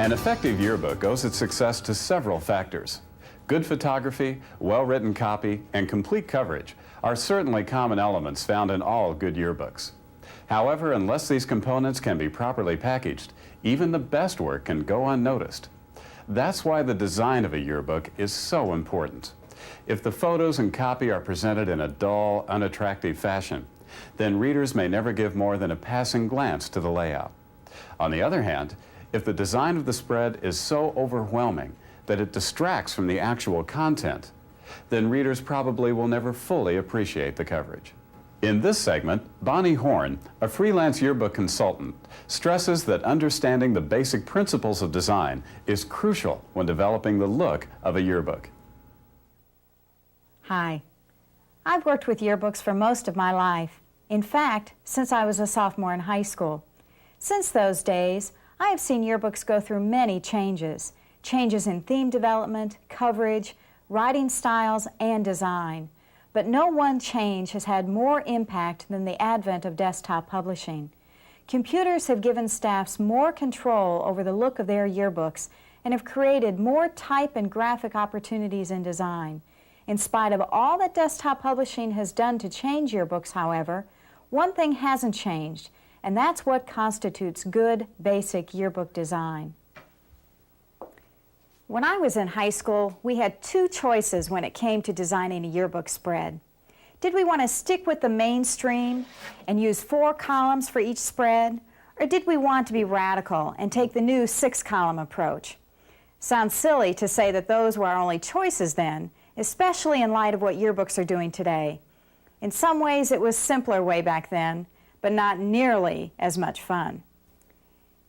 An effective yearbook owes its success to several factors. Good photography, well-written copy, and complete coverage are certainly common elements found in all good yearbooks. However, unless these components can be properly packaged, even the best work can go unnoticed. That's why the design of a yearbook is so important. If the photos and copy are presented in a dull, unattractive fashion, then readers may never give more than a passing glance to the layout. On the other hand, if the design of the spread is so overwhelming that it distracts from the actual content, then readers probably will never fully appreciate the coverage. In this segment, Bonnie Horn, a freelance yearbook consultant, stresses that understanding the basic principles of design is crucial when developing the look of a yearbook. Hi. I've worked with yearbooks for most of my life. In fact, since I was a sophomore in high school. Since those days, I have seen yearbooks go through many changes. Changes in theme development, coverage, writing styles, and design. But no one change has had more impact than the advent of desktop publishing. Computers have given staffs more control over the look of their yearbooks and have created more type and graphic opportunities in design. In spite of all that desktop publishing has done to change yearbooks, however, one thing hasn't changed, and that's what constitutes good, basic yearbook design. When I was in high school, we had two choices when it came to designing a yearbook spread. Did we want to stick with the mainstream and use 4 columns for each spread, or did we want to be radical and take the new 6-column approach? Sounds silly to say that those were our only choices then, especially in light of what yearbooks are doing today. In some ways, it was simpler way back then, but not nearly as much fun.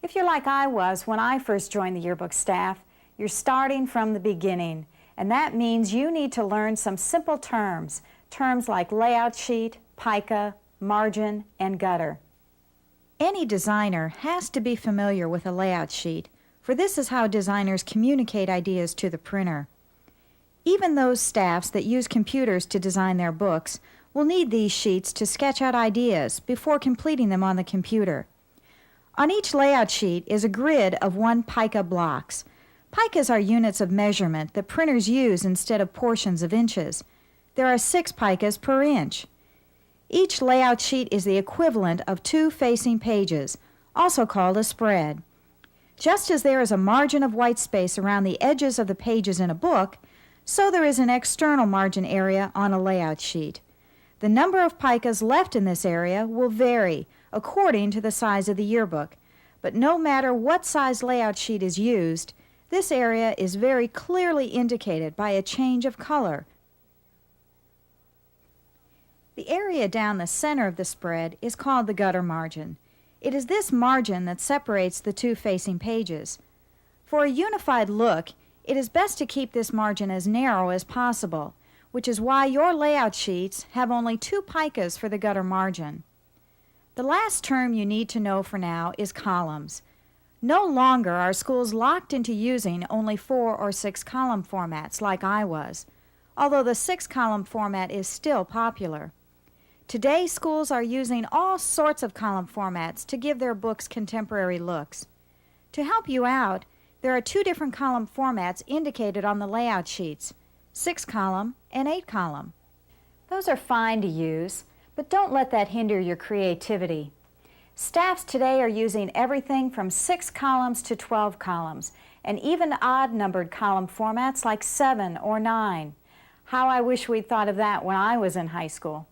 If you're like I was when I first joined the yearbook staff, you're starting from the beginning, and that means you need to learn some simple terms like layout sheet, pica, margin, and gutter. Any designer has to be familiar with a layout sheet, for this is how designers communicate ideas to the printer. Even those staffs that use computers to design their books will need these sheets to sketch out ideas before completing them on the computer. On each layout sheet is a grid of 1 pica blocks. Picas are units of measurement that printers use instead of portions of inches. There are 6 picas per inch. Each layout sheet is the equivalent of 2 facing pages, also called a spread. Just as there is a margin of white space around the edges of the pages in a book, so there is an external margin area on a layout sheet. The number of picas left in this area will vary according to the size of the yearbook, but no matter what size layout sheet is used, this area is very clearly indicated by a change of color. The area down the center of the spread is called the gutter margin. It is this margin that separates the 2 facing pages. For a unified look, it is best to keep this margin as narrow as possible, which is why your layout sheets have only 2 picas for the gutter margin. The last term you need to know for now is columns. No longer are schools locked into using only 4 or 6 column formats like I was, although the 6-column format is still popular. Today, schools are using all sorts of column formats to give their books contemporary looks. To help you out, there are 2 different column formats indicated on the layout sheets, 6-column and 8-column. Those are fine to use, but don't let that hinder your creativity. Staffs today are using everything from 6 columns to 12 columns, and even odd-numbered column formats like 7 or 9. How I wish we'd thought of that when I was in high school.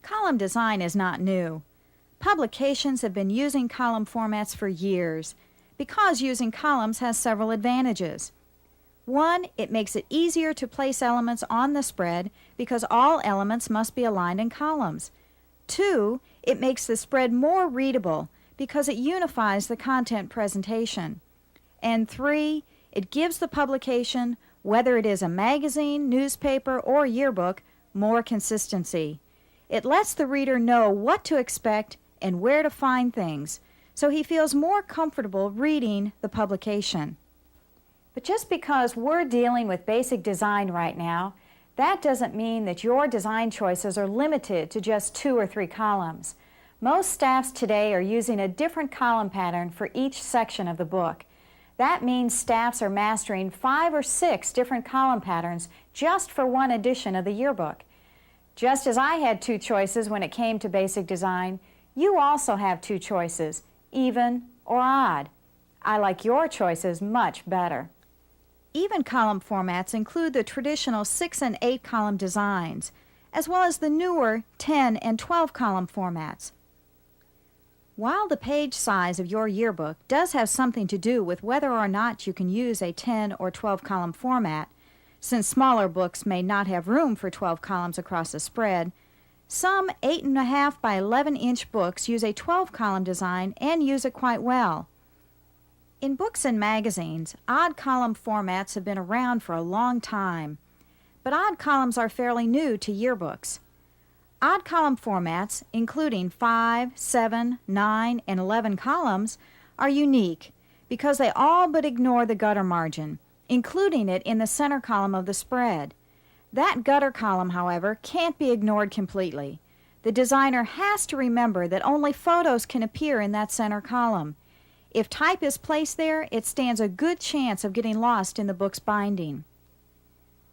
Column design is not new. Publications have been using column formats for years, because using columns has several advantages. 1, it makes it easier to place elements on the spread because all elements must be aligned in columns. 2, it makes the spread more readable because it unifies the content presentation. And 3, it gives the publication, whether it is a magazine, newspaper, or yearbook, more consistency. It lets the reader know what to expect and where to find things, so he feels more comfortable reading the publication. But just because we're dealing with basic design right now, that doesn't mean that your design choices are limited to just 2 or 3 columns. Most staffs today are using a different column pattern for each section of the book. That means staffs are mastering 5 or 6 different column patterns just for one edition of the yearbook. Just as I had 2 choices when it came to basic design, you also have 2 choices, even or odd. I like your choices much better. Even column formats include the traditional 6 and 8 column designs, as well as the newer 10 and 12 column formats. While the page size of your yearbook does have something to do with whether or not you can use a 10 or 12 column format, since smaller books may not have room for 12 columns across a spread, some 8.5 by 11-inch books use a 12 column design and use it quite well. In books and magazines, odd column formats have been around for a long time, but odd columns are fairly new to yearbooks. Odd column formats, including 5, 7, 9, and 11 columns, are unique because they all but ignore the gutter margin, including it in the center column of the spread. That gutter column, however, can't be ignored completely. The designer has to remember that only photos can appear in that center column. If type is placed there, it stands a good chance of getting lost in the book's binding.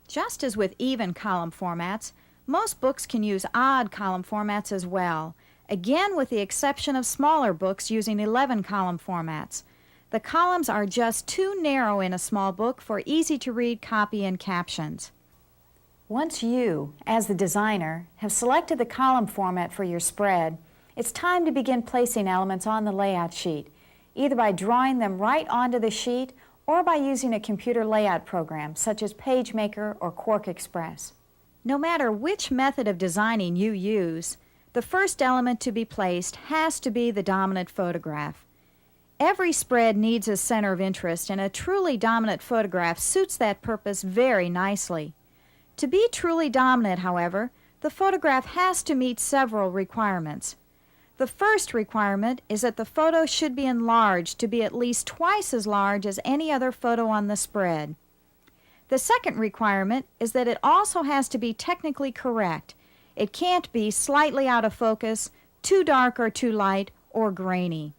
Just as with even column formats, most books can use odd column formats as well, again with the exception of smaller books using 11 column formats. The columns are just too narrow in a small book for easy-to-read copy and captions. Once you, as the designer, have selected the column format for your spread, it's time to begin placing elements on the layout sheet, either by drawing them right onto the sheet or by using a computer layout program such as PageMaker or Quark Express. No matter which method of designing you use, the first element to be placed has to be the dominant photograph. Every spread needs a center of interest, and a truly dominant photograph suits that purpose very nicely. To be truly dominant, however, the photograph has to meet several requirements. The first requirement is that the photo should be enlarged to be at least twice as large as any other photo on the spread. The second requirement is that it also has to be technically correct. It can't be slightly out of focus, too dark or too light, or grainy.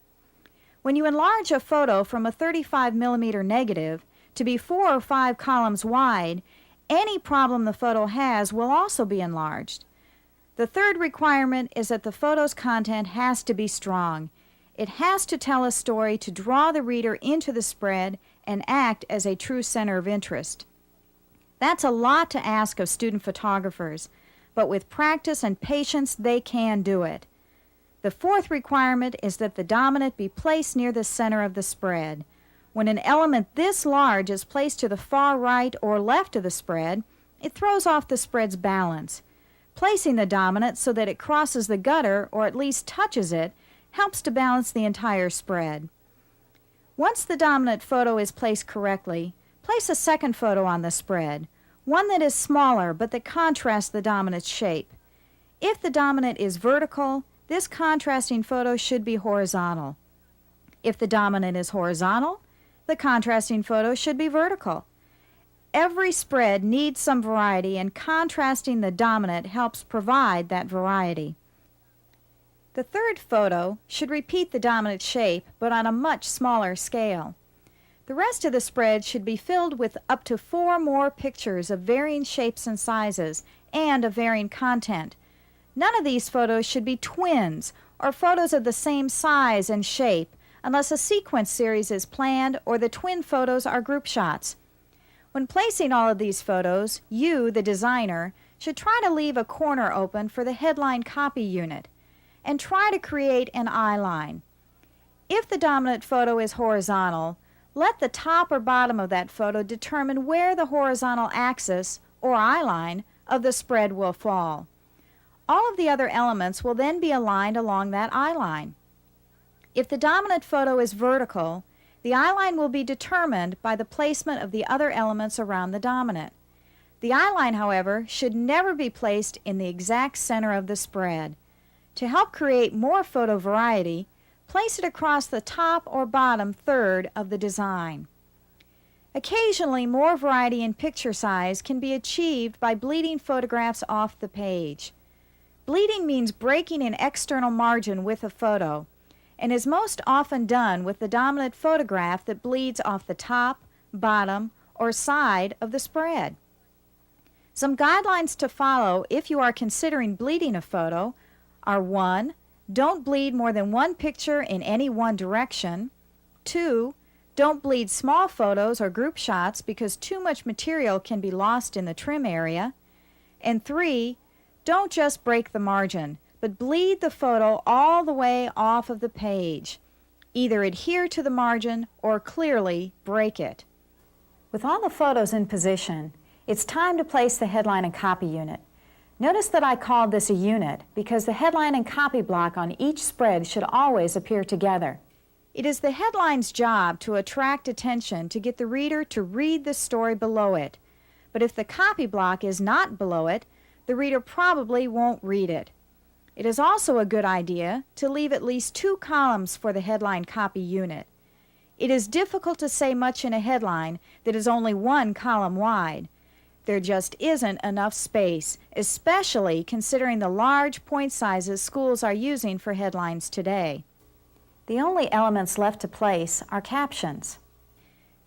When you enlarge a photo from a 35mm negative to be 4 or 5 columns wide, any problem the photo has will also be enlarged. The third requirement is that the photo's content has to be strong. It has to tell a story to draw the reader into the spread and act as a true center of interest. That's a lot to ask of student photographers, but with practice and patience they can do it. The fourth requirement is that the dominant be placed near the center of the spread. When an element this large is placed to the far right or left of the spread, it throws off the spread's balance. Placing the dominant so that it crosses the gutter, or at least touches it, helps to balance the entire spread. Once the dominant photo is placed correctly, place a second photo on the spread, one that is smaller but that contrasts the dominant's shape. If the dominant is vertical, this contrasting photo should be horizontal. If the dominant is horizontal, the contrasting photo should be vertical. Every spread needs some variety, and contrasting the dominant helps provide that variety. The third photo should repeat the dominant shape, but on a much smaller scale. The rest of the spread should be filled with up to 4 more pictures of varying shapes and sizes, and of varying content. None of these photos should be twins, or photos of the same size and shape, unless a sequence series is planned or the twin photos are group shots. When placing all of these photos, you, the designer, should try to leave a corner open for the headline copy unit, and try to create an eye line. If the dominant photo is horizontal, let the top or bottom of that photo determine where the horizontal axis, or eye line, of the spread will fall. All of the other elements will then be aligned along that eye line. If the dominant photo is vertical, the eye line will be determined by the placement of the other elements around the dominant. The eye line, however, should never be placed in the exact center of the spread. To help create more photo variety, place it across the top or bottom third of the design. Occasionally, more variety in picture size can be achieved by bleeding photographs off the page. Bleeding means breaking an external margin with a photo, and is most often done with the dominant photograph that bleeds off the top, bottom, or side of the spread. Some guidelines to follow if you are considering bleeding a photo are 1. Don't bleed more than one picture in any one direction. 2. Don't bleed small photos or group shots because too much material can be lost in the trim area. And 3. Don't just break the margin, but bleed the photo all the way off of the page. Either adhere to the margin or clearly break it. With all the photos in position, it's time to place the headline and copy unit. Notice that I called this a unit because the headline and copy block on each spread should always appear together. It is the headline's job to attract attention to get the reader to read the story below it. But if the copy block is not below it, the reader probably won't read it. It is also a good idea to leave at least 2 columns for the headline copy unit. It is difficult to say much in a headline that is only 1 column wide. There just isn't enough space, especially considering the large point sizes schools are using for headlines today. The only elements left to place are captions.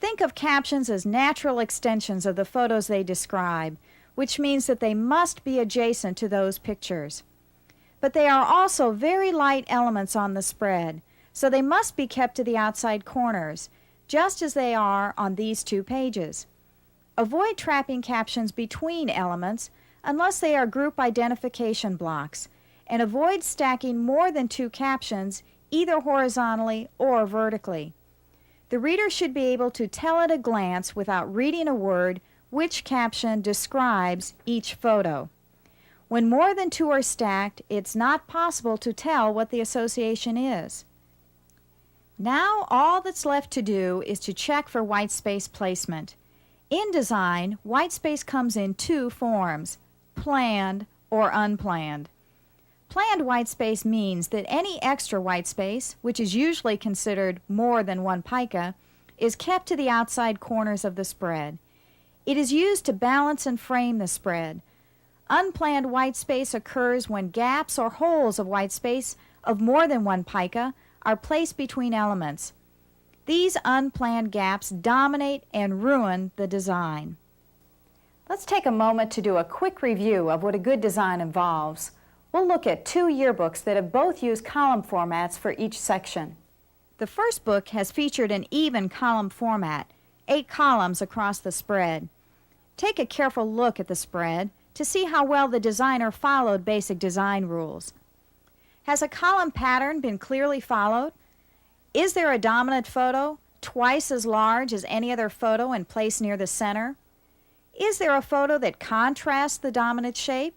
Think of captions as natural extensions of the photos they describe, which means that they must be adjacent to those pictures. But they are also very light elements on the spread, so they must be kept to the outside corners, just as they are on these 2 pages. Avoid trapping captions between elements unless they are group identification blocks, and avoid stacking more than 2 captions either horizontally or vertically. The reader should be able to tell at a glance without reading a word which caption describes each photo. When more than 2 are stacked, it's not possible to tell what the association is. Now all that's left to do is to check for white space placement. In design, white space comes in 2 forms, planned or unplanned. Planned white space means that any extra white space, which is usually considered more than 1 pica, is kept to the outside corners of the spread. It is used to balance and frame the spread. Unplanned white space occurs when gaps or holes of white space of more than 1 pica are placed between elements. These unplanned gaps dominate and ruin the design. Let's take a moment to do a quick review of what a good design involves. We'll look at 2 yearbooks that have both used column formats for each section. The first book has featured an even column format, 8 columns across the spread. Take a careful look at the spread to see how well the designer followed basic design rules. Has a column pattern been clearly followed? Is there a dominant photo twice as large as any other photo and placed near the center? Is there a photo that contrasts the dominant shape?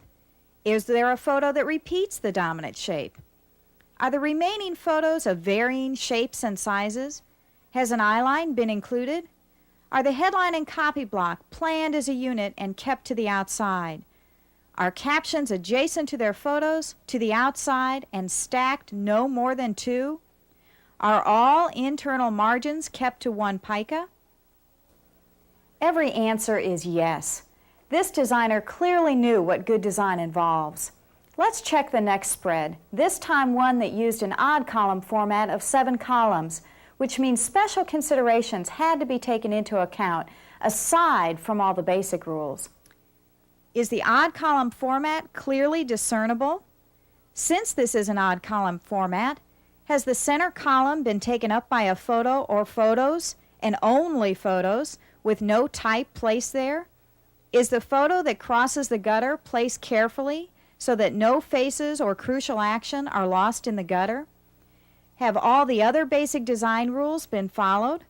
Is there a photo that repeats the dominant shape? Are the remaining photos of varying shapes and sizes? Has an eyeline been included? Are the headline and copy block planned as a unit and kept to the outside? Are captions adjacent to their photos, to the outside, and stacked no more than 2? Are all internal margins kept to 1 pica? Every answer is yes. This designer clearly knew what good design involves. Let's check the next spread, this time one that used an odd column format of 7 columns, which means special considerations had to be taken into account aside from all the basic rules. Is the odd column format clearly discernible? Since this is an odd column format, has the center column been taken up by a photo or photos, and only photos, with no type placed there? Is the photo that crosses the gutter placed carefully so that no faces or crucial action are lost in the gutter? Have all the other basic design rules been followed?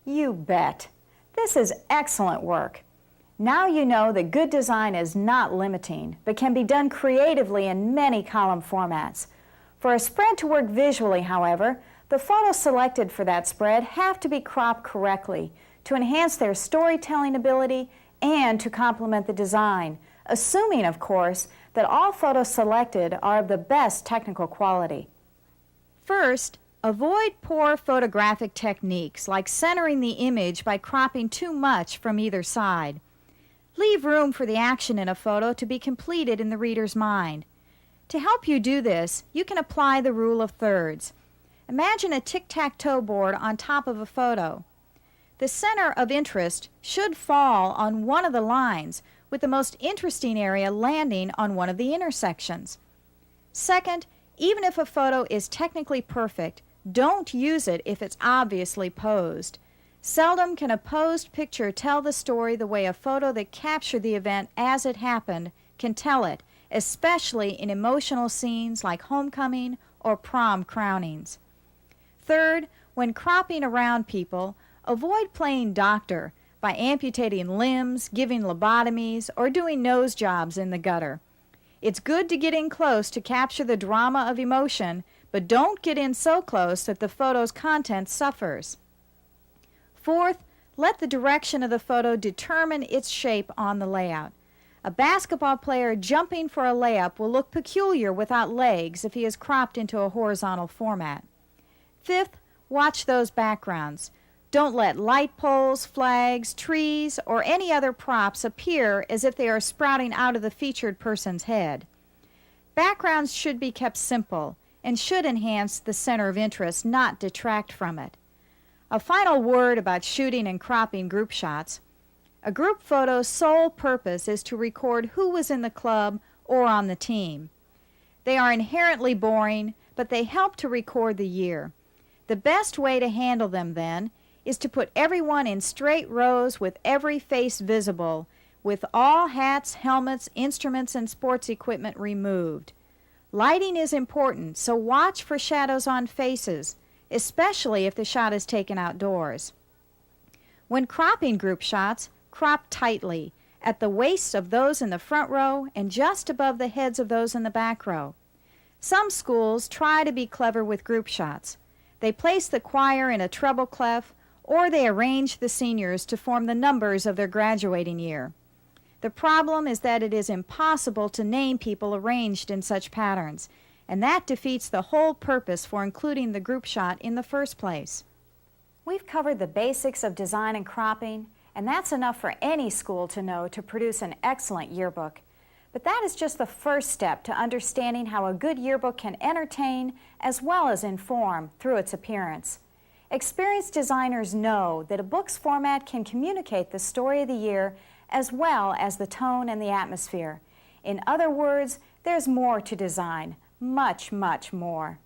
You bet. This is excellent work. Now you know that good design is not limiting, but can be done creatively in many column formats. For a spread to work visually, however, the photos selected for that spread have to be cropped correctly to enhance their storytelling ability and to complement the design, assuming, of course, that all photos selected are of the best technical quality. First, avoid poor photographic techniques like centering the image by cropping too much from either side. Leave room for the action in a photo to be completed in the reader's mind. To help you do this, you can apply the rule of thirds. Imagine a tic-tac-toe board on top of a photo. The center of interest should fall on one of the lines, with the most interesting area landing on one of the intersections. Second, even if a photo is technically perfect, don't use it if it's obviously posed. Seldom can a posed picture tell the story the way a photo that captured the event as it happened can tell it, especially in emotional scenes like homecoming or prom crownings. Third, when cropping around people, avoid playing doctor by amputating limbs, giving lobotomies, or doing nose jobs in the gutter. It's good to get in close to capture the drama of emotion, but don't get in so close that the photo's content suffers. Fourth, let the direction of the photo determine its shape on the layout. A basketball player jumping for a layup will look peculiar without legs if he is cropped into a horizontal format. Fifth, watch those backgrounds. Don't let light poles, flags, trees, or any other props appear as if they are sprouting out of the featured person's head. Backgrounds should be kept simple and should enhance the center of interest, not detract from it. A final word about shooting and cropping group shots. A group photo's sole purpose is to record who was in the club or on the team. They are inherently boring, but they help to record the year. The best way to handle them, then, is to put everyone in straight rows with every face visible, with all hats, helmets, instruments, and sports equipment removed. Lighting is important, so watch for shadows on faces, especially if the shot is taken outdoors. When cropping group shots, crop tightly, at the waists of those in the front row and just above the heads of those in the back row. Some schools try to be clever with group shots. They place the choir in a treble clef, or they arrange the seniors to form the numbers of their graduating year. The problem is that it is impossible to name people arranged in such patterns, and that defeats the whole purpose for including the group shot in the first place. We've covered the basics of design and cropping, and that's enough for any school to know to produce an excellent yearbook. But that is just the first step to understanding how a good yearbook can entertain as well as inform through its appearance. Experienced designers know that a book's format can communicate the story of the year as well as the tone and the atmosphere. In other words, there's more to design, much, much more.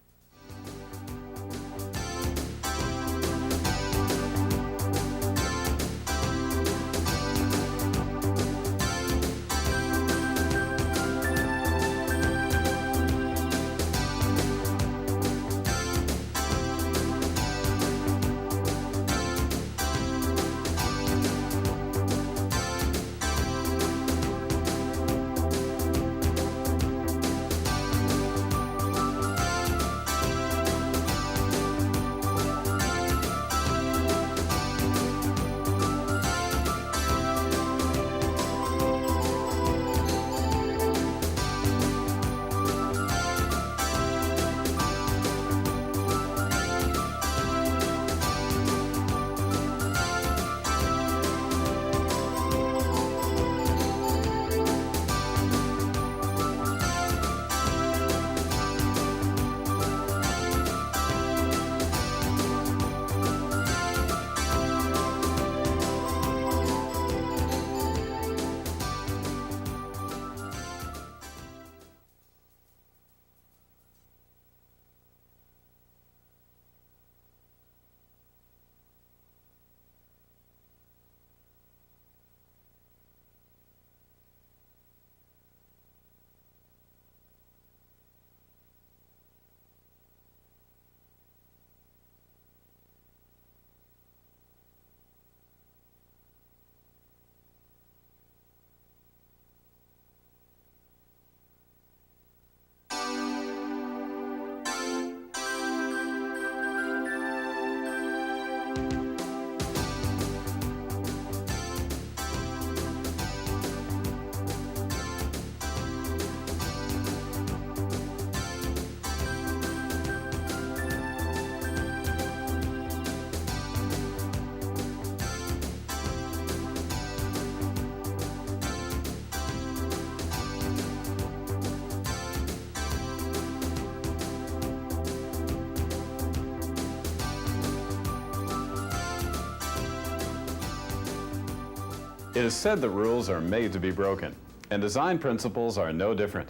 It is said that rules are made to be broken, and design principles are no different.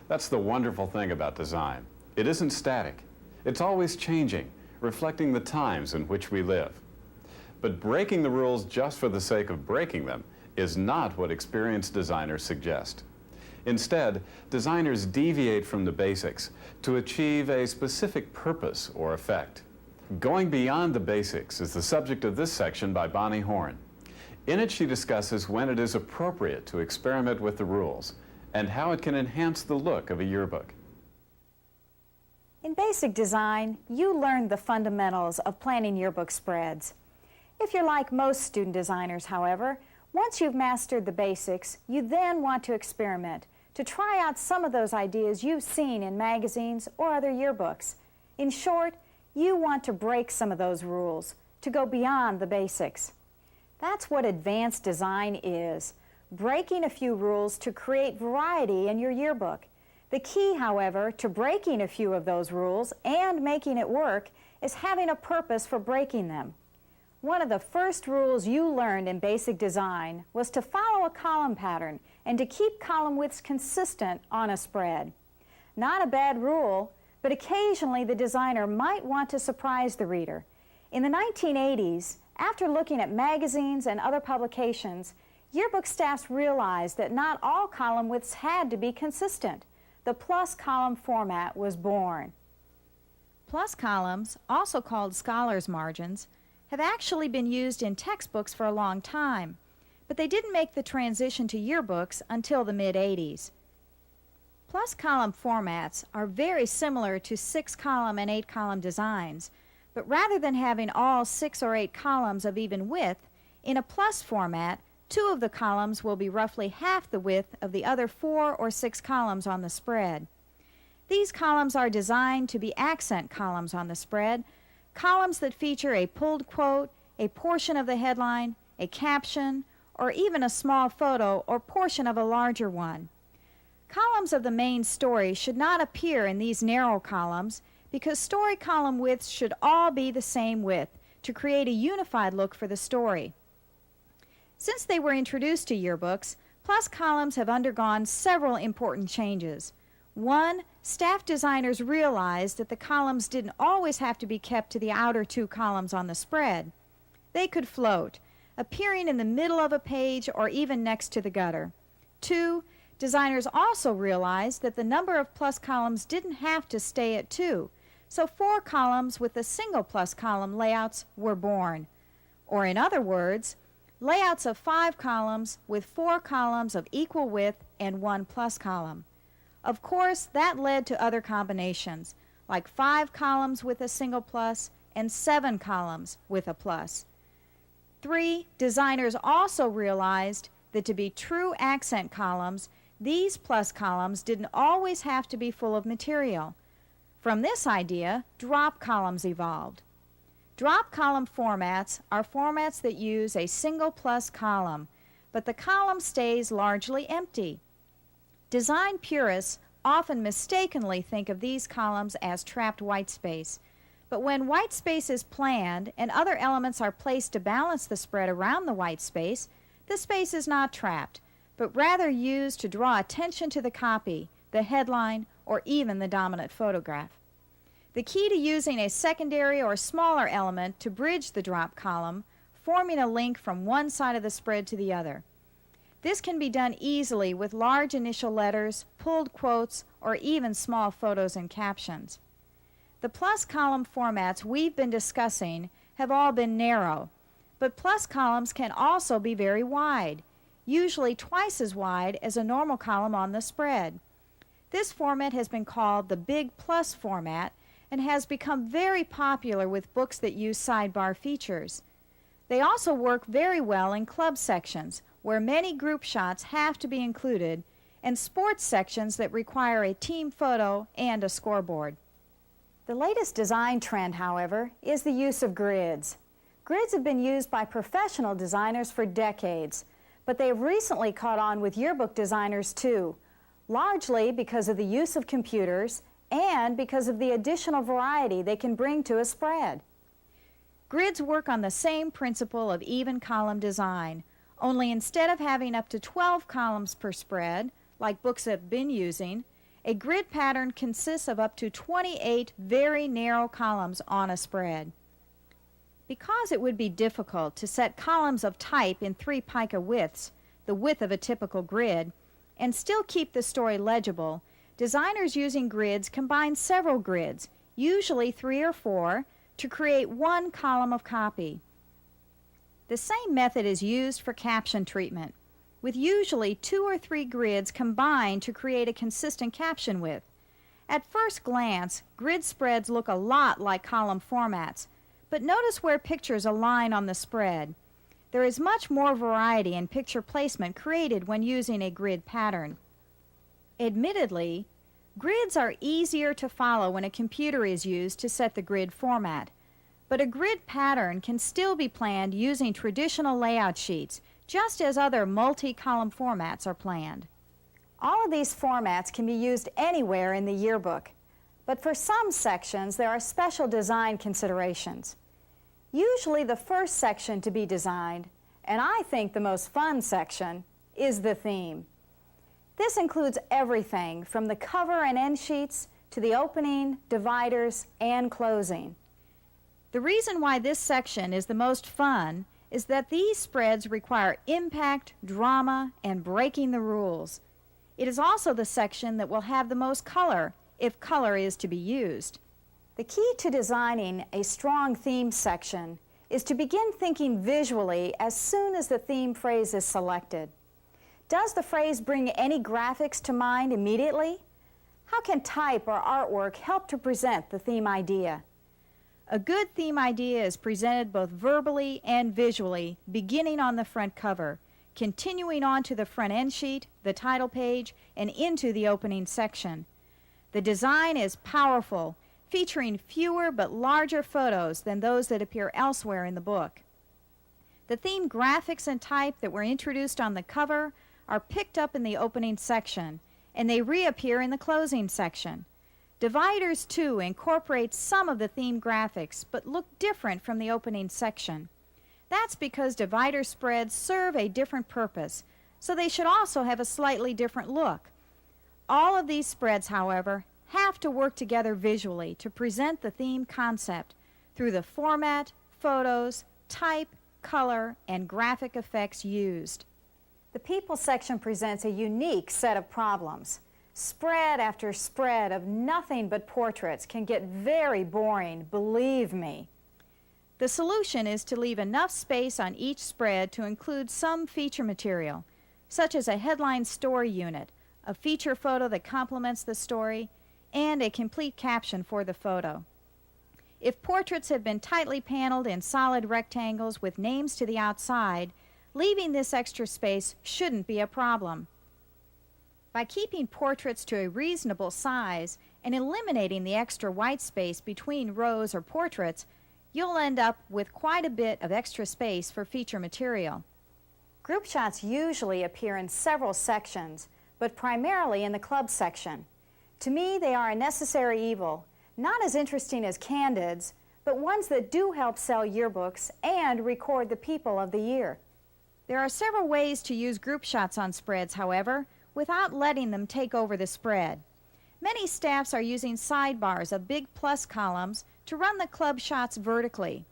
That's the wonderful thing about design. It isn't static. It's always changing, reflecting the times in which we live. But breaking the rules just for the sake of breaking them is not what experienced designers suggest. Instead, designers deviate from the basics to achieve a specific purpose or effect. Going beyond the basics is the subject of this section by Bonnie Horn. In it, she discusses when it is appropriate to experiment with the rules and how it can enhance the look of a yearbook. In basic design, you learned the fundamentals of planning yearbook spreads. If you're like most student designers, however, once you've mastered the basics, you then want to experiment to try out some of those ideas you've seen in magazines or other yearbooks. In short, you want to break some of those rules, to go beyond the basics. That's what advanced design is, breaking a few rules to create variety in your yearbook. The key, however, to breaking a few of those rules and making it work is having a purpose for breaking them. One of the first rules you learned in basic design was to follow a column pattern and to keep column widths consistent on a spread. Not a bad rule, but occasionally the designer might want to surprise the reader. In the 1980s, after looking at magazines and other publications, yearbook staffs realized that not all column widths had to be consistent. The plus column format was born. Plus columns, also called scholars' margins, have actually been used in textbooks for a long time, but they didn't make the transition to yearbooks until the mid-'80s. Plus column formats are very similar to 6-column and 8-column designs, but rather than having all 6 or 8 columns of even width, in a plus format, 2 of the columns will be roughly half the width of the other 4 or 6 columns on the spread. These columns are designed to be accent columns on the spread, columns that feature a pulled quote, a portion of the headline, a caption, or even a small photo or portion of a larger one. Columns of the main story should not appear in these narrow columns because story column widths should all be the same width to create a unified look for the story. Since they were introduced to yearbooks, plus columns have undergone several important changes. One, staff designers realized that the columns didn't always have to be kept to the outer 2 columns on the spread. They could float, appearing in the middle of a page or even next to the gutter. 2, designers also realized that the number of plus columns didn't have to stay at 2, so 4 columns with the single plus column layouts were born. Or in other words, layouts of 5 columns with 4 columns of equal width and 1 plus column. Of course, that led to other combinations, like 5 columns with a single plus and 7 columns with a plus. 3, designers also realized that to be true accent columns, these plus columns didn't always have to be full of material. From this idea, drop columns evolved. Drop column formats are formats that use a single plus column, but the column stays largely empty. Design purists often mistakenly think of these columns as trapped white space, but when white space is planned and other elements are placed to balance the spread around the white space, the space is not trapped, but rather used to draw attention to the copy, the headline, or even the dominant photograph. The key to using a secondary or smaller element to bridge the drop column, forming a link from one side of the spread to the other. This can be done easily with large initial letters, pulled quotes, or even small photos and captions. The plus column formats we've been discussing have all been narrow, but plus columns can also be very wide, usually twice as wide as a normal column on the spread. This format has been called the Big Plus format and has become very popular with books that use sidebar features. They also work very well in club sections, where many group shots have to be included, and sports sections that require a team photo and a scoreboard. The latest design trend, however, is the use of grids. Grids have been used by professional designers for decades, but they have recently caught on with yearbook designers too, largely because of the use of computers and because of the additional variety they can bring to a spread. Grids work on the same principle of even column design, only instead of having up to 12 columns per spread, like books have been using, a grid pattern consists of up to 28 very narrow columns on a spread. Because it would be difficult to set columns of type in 3 pica widths, the width of a typical grid, and still keep the story legible, designers using grids combine several grids, usually 3 or 4, to create one column of copy. The same method is used for caption treatment, with usually 2 or 3 grids combined to create a consistent caption width. At first glance, grid spreads look a lot like column formats, but notice where pictures align on the spread. There is much more variety in picture placement created when using a grid pattern. Admittedly, grids are easier to follow when a computer is used to set the grid format, but a grid pattern can still be planned using traditional layout sheets, just as other multi-column formats are planned. All of these formats can be used anywhere in the yearbook, but for some sections there are special design considerations. Usually the first section to be designed, and I think the most fun section, is the theme. This includes everything from the cover and end sheets to the opening, dividers, and closing. The reason why this section is the most fun is that these spreads require impact, drama, and breaking the rules. It is also the section that will have the most color, if color is to be used. The key to designing a strong theme section is to begin thinking visually as soon as the theme phrase is selected. Does the phrase bring any graphics to mind immediately? How can type or artwork help to present the theme idea? A good theme idea is presented both verbally and visually, beginning on the front cover, continuing on to the front end sheet, the title page, and into the opening section. The design is powerful, featuring fewer but larger photos than those that appear elsewhere in the book. The theme graphics and type that were introduced on the cover are picked up in the opening section, and they reappear in the closing section. Dividers, too, incorporate some of the theme graphics, but look different from the opening section. That's because divider spreads serve a different purpose, so they should also have a slightly different look. All of these spreads, however, have to work together visually to present the theme concept through the format, photos, type, color, and graphic effects used. The people section presents a unique set of problems. Spread after spread of nothing but portraits can get very boring, believe me. The solution is to leave enough space on each spread to include some feature material, such as a headline story unit, a feature photo that complements the story, and a complete caption for the photo. If portraits have been tightly paneled in solid rectangles with names to the outside, leaving this extra space shouldn't be a problem. By keeping portraits to a reasonable size and eliminating the extra white space between rows or portraits, you'll end up with quite a bit of extra space for feature material. Group shots usually appear in several sections, but primarily in the club section. To me, they are a necessary evil, not as interesting as candids, but ones that do help sell yearbooks and record the people of the year. There are several ways to use group shots on spreads, however, without letting them take over the spread. Many staffs are using sidebars of big plus columns to run the club shots vertically.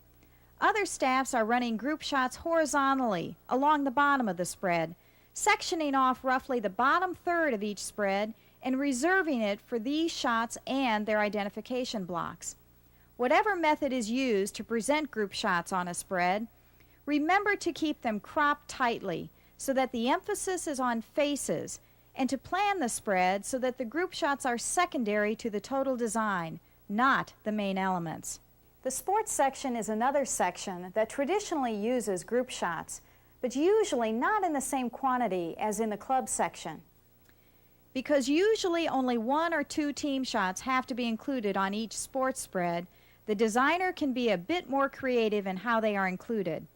Other staffs are running group shots horizontally along the bottom of the spread, sectioning off roughly the bottom third of each spread and reserving it for these shots and their identification blocks. Whatever method is used to present group shots on a spread, remember to keep them cropped tightly so that the emphasis is on faces, and to plan the spread so that the group shots are secondary to the total design, not the main elements. The sports section is another section that traditionally uses group shots, but usually not in the same quantity as in the club section. Because usually only 1 or 2 team shots have to be included on each sports spread, the designer can be a bit more creative in how they are included.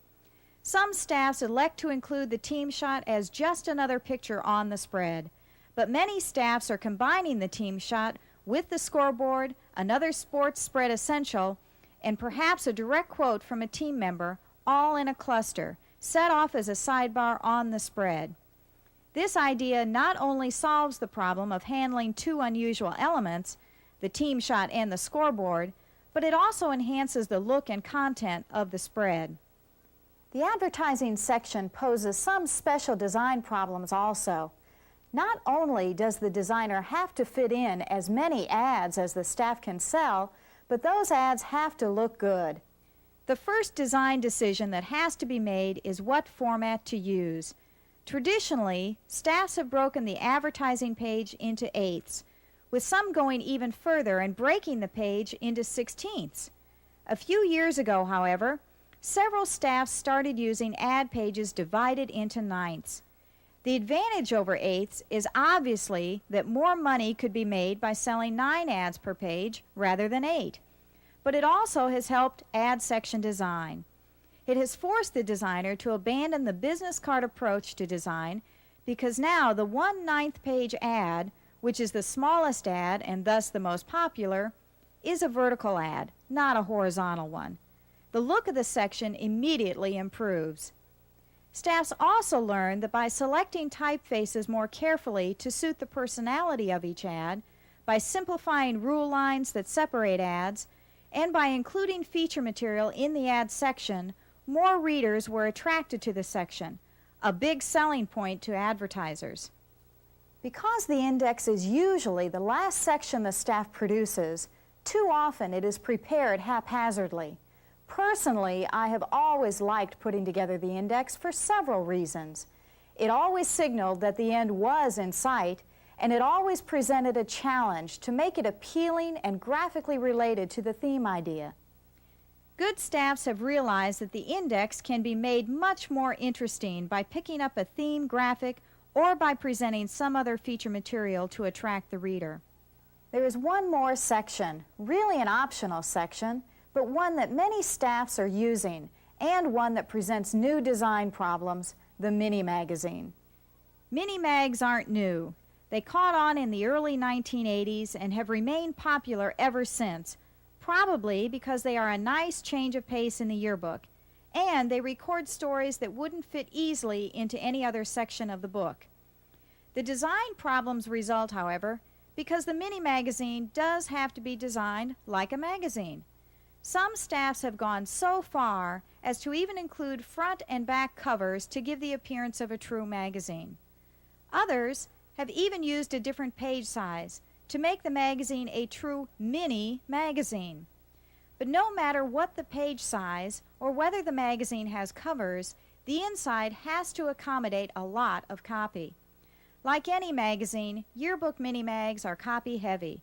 Some staffs elect to include the team shot as just another picture on the spread, but many staffs are combining the team shot with the scoreboard, another sports spread essential, and perhaps a direct quote from a team member, all in a cluster, set off as a sidebar on the spread. This idea not only solves the problem of handling two unusual elements, the team shot and the scoreboard, but it also enhances the look and content of the spread. The advertising section poses some special design problems also. Not only does the designer have to fit in as many ads as the staff can sell, but those ads have to look good. The first design decision that has to be made is what format to use. Traditionally, staffs have broken the advertising page into eighths, with some going even further and breaking the page into 16ths. A few years ago, however, several staffs started using ad pages divided into ninths. The advantage over eighths is obviously that more money could be made by selling 9 ads per page rather than 8. But it also has helped ad section design. It has forced the designer to abandon the business card approach to design because now the 1/9 page ad, which is the smallest ad and thus the most popular, is a vertical ad, not a horizontal one. The look of the section immediately improves. Staffs also learn that by selecting typefaces more carefully to suit the personality of each ad, by simplifying rule lines that separate ads, and by including feature material in the ad section, more readers were attracted to the section, a big selling point to advertisers. Because the index is usually the last section the staff produces, too often it is prepared haphazardly. Personally, I have always liked putting together the index for several reasons. It always signaled that the end was in sight, and it always presented a challenge to make it appealing and graphically related to the theme idea. Good staffs have realized that the index can be made much more interesting by picking up a theme graphic or by presenting some other feature material to attract the reader. There is one more section, really an optional section, but one that many staffs are using, and one that presents new design problems, the mini magazine. Mini mags aren't new. They caught on in the early 1980s and have remained popular ever since, probably because they are a nice change of pace in the yearbook, and they record stories that wouldn't fit easily into any other section of the book. The design problems result, however, because the mini magazine does have to be designed like a magazine. Some staffs have gone so far as to even include front and back covers to give the appearance of a true magazine. Others have even used a different page size to make the magazine a true mini magazine. But no matter what the page size or whether the magazine has covers, the inside has to accommodate a lot of copy. Like any magazine, yearbook mini mags are copy heavy.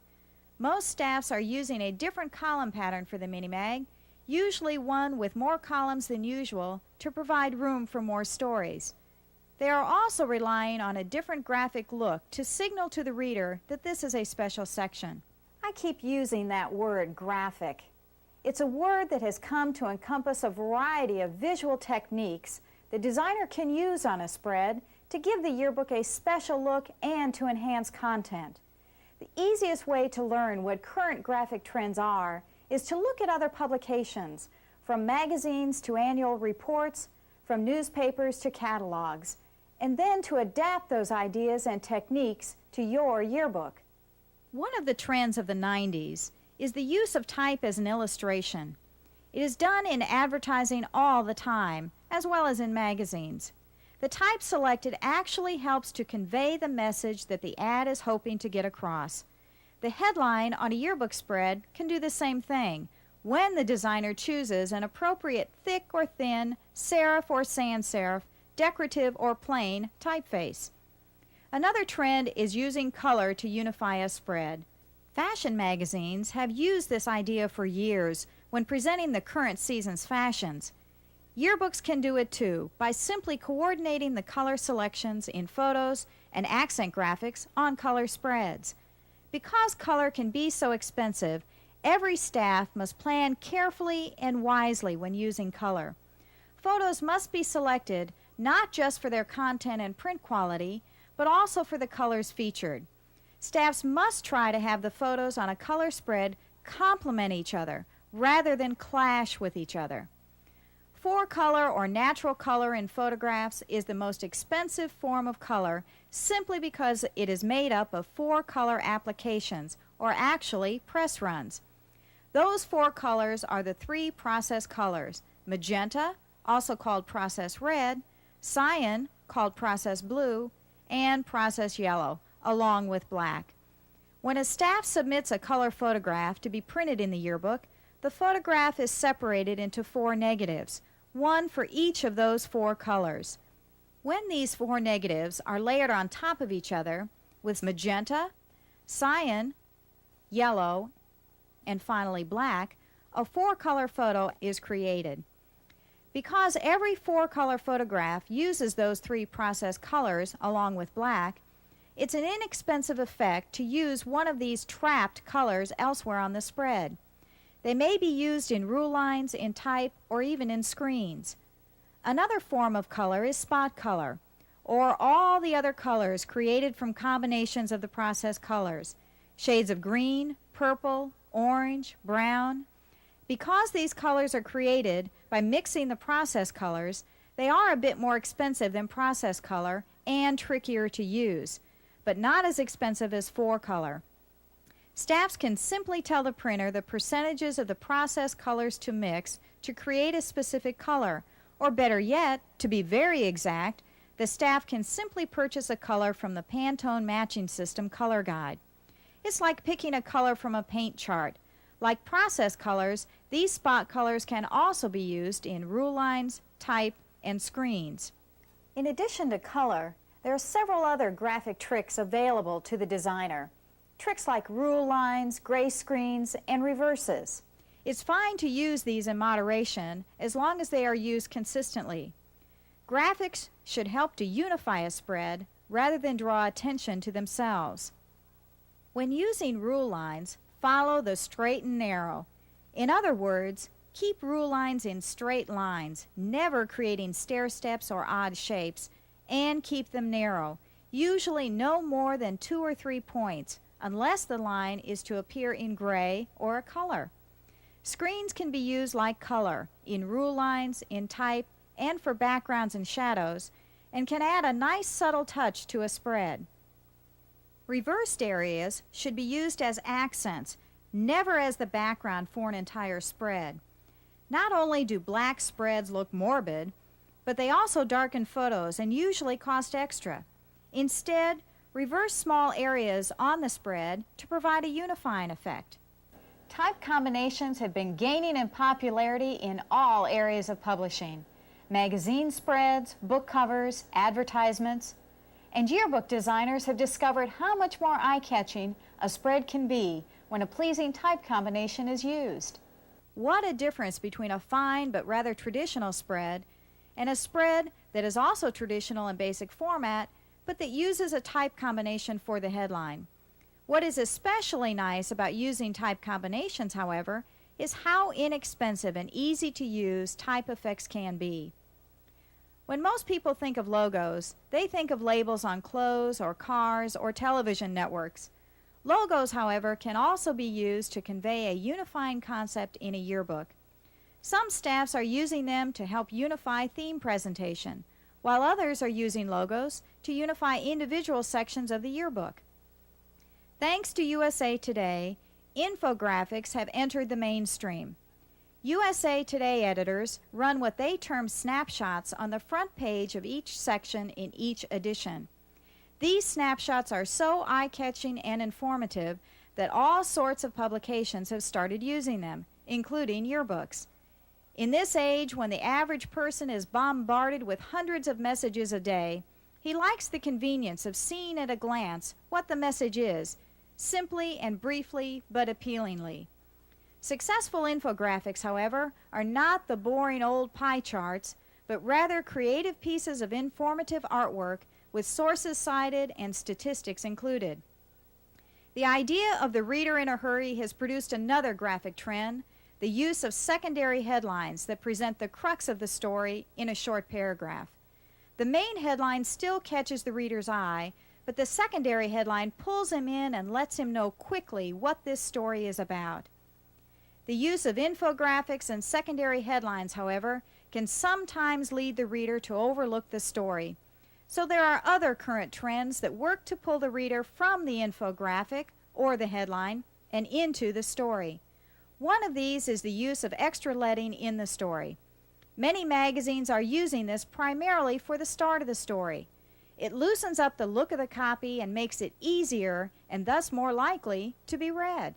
Most staffs are using a different column pattern for the mini mag, usually one with more columns than usual to provide room for more stories. They are also relying on a different graphic look to signal to the reader that this is a special section. I keep using that word, graphic. It's a word that has come to encompass a variety of visual techniques the designer can use on a spread to give the yearbook a special look and to enhance content. The easiest way to learn what current graphic trends are is to look at other publications, from magazines to annual reports, from newspapers to catalogs, and then to adapt those ideas and techniques to your yearbook. One of the trends of the 90s is the use of type as an illustration. It is done in advertising all the time, as well as in magazines. The type selected actually helps to convey the message that the ad is hoping to get across. The headline on a yearbook spread can do the same thing when the designer chooses an appropriate thick or thin, serif or sans serif, decorative or plain typeface. Another trend is using color to unify a spread. Fashion magazines have used this idea for years when presenting the current season's fashions. Yearbooks can do it too by simply coordinating the color selections in photos and accent graphics on color spreads. Because color can be so expensive, every staff must plan carefully and wisely when using color. Photos must be selected not just for their content and print quality, but also for the colors featured. Staffs must try to have the photos on a color spread complement each other rather than clash with each other. 4-color or natural color in photographs is the most expensive form of color simply because it is made up of 4-color applications, or actually press runs. Those 4 colors are the 3 process colors: magenta, also called process red, cyan, called process blue, and process yellow, along with black. When a staff submits a color photograph to be printed in the yearbook, the photograph is separated into 4 negatives, one for each of those 4 colors. When these 4 negatives are layered on top of each other with magenta, cyan, yellow, and finally black, a 4-color photo is created. Because every 4-color photograph uses those 3 process colors along with black, it's an inexpensive effect to use one of these trapped colors elsewhere on the spread. They may be used in rule lines, in type, or even in screens. Another form of color is spot color, or all the other colors created from combinations of the process colors, shades of green, purple, orange, brown. Because these colors are created by mixing the process colors, they are a bit more expensive than process color and trickier to use, but not as expensive as 4-color. Staffs can simply tell the printer the percentages of the process colors to mix to create a specific color, or better yet, to be very exact, the staff can simply purchase a color from the Pantone Matching System color guide. It's like picking a color from a paint chart. Like process colors, these spot colors can also be used in rule lines, type, and screens. In addition to color, there are several other graphic tricks available to the designer. Tricks like rule lines, gray screens, and reverses. It's fine to use these in moderation as long as they are used consistently. Graphics should help to unify a spread rather than draw attention to themselves. When using rule lines, follow the straight and narrow. In other words, keep rule lines in straight lines, never creating stair steps or odd shapes, and keep them narrow, usually no more than 2 or 3 points, unless the line is to appear in gray or a color. Screens can be used like color, in rule lines, in type, and for backgrounds and shadows, and can add a nice subtle touch to a spread. Reversed areas should be used as accents, never as the background for an entire spread. Not only do black spreads look morbid, but they also darken photos and usually cost extra. Instead, reverse small areas on the spread to provide a unifying effect. Type combinations have been gaining in popularity in all areas of publishing: magazine spreads, book covers, advertisements. And yearbook designers have discovered how much more eye-catching a spread can be when a pleasing type combination is used. What a difference between a fine but rather traditional spread and a spread that is also traditional in basic format but that uses a type combination for the headline. What is especially nice about using type combinations, however, is how inexpensive and easy to use type effects can be. When most people think of logos, they think of labels on clothes or cars or television networks. Logos, however, can also be used to convey a unifying concept in a yearbook. Some staffs are using them to help unify theme presentation, while others are using logos to unify individual sections of the yearbook. Thanks to USA Today, infographics have entered the mainstream. USA Today editors run what they term snapshots on the front page of each section in each edition. These snapshots are so eye-catching and informative that all sorts of publications have started using them, including yearbooks. In this age, when the average person is bombarded with hundreds of messages a day, he likes the convenience of seeing at a glance what the message is, simply and briefly but appealingly. Successful infographics, however, are not the boring old pie charts, but rather creative pieces of informative artwork with sources cited and statistics included. The idea of the reader in a hurry has produced another graphic trend, the use of secondary headlines that present the crux of the story in a short paragraph. The main headline still catches the reader's eye, but the secondary headline pulls him in and lets him know quickly what this story is about. The use of infographics and secondary headlines, however, can sometimes lead the reader to overlook the story. So there are other current trends that work to pull the reader from the infographic or the headline and into the story. One of these is the use of extra leading in the story. Many magazines are using this primarily for the start of the story. It loosens up the look of the copy and makes it easier and thus more likely to be read.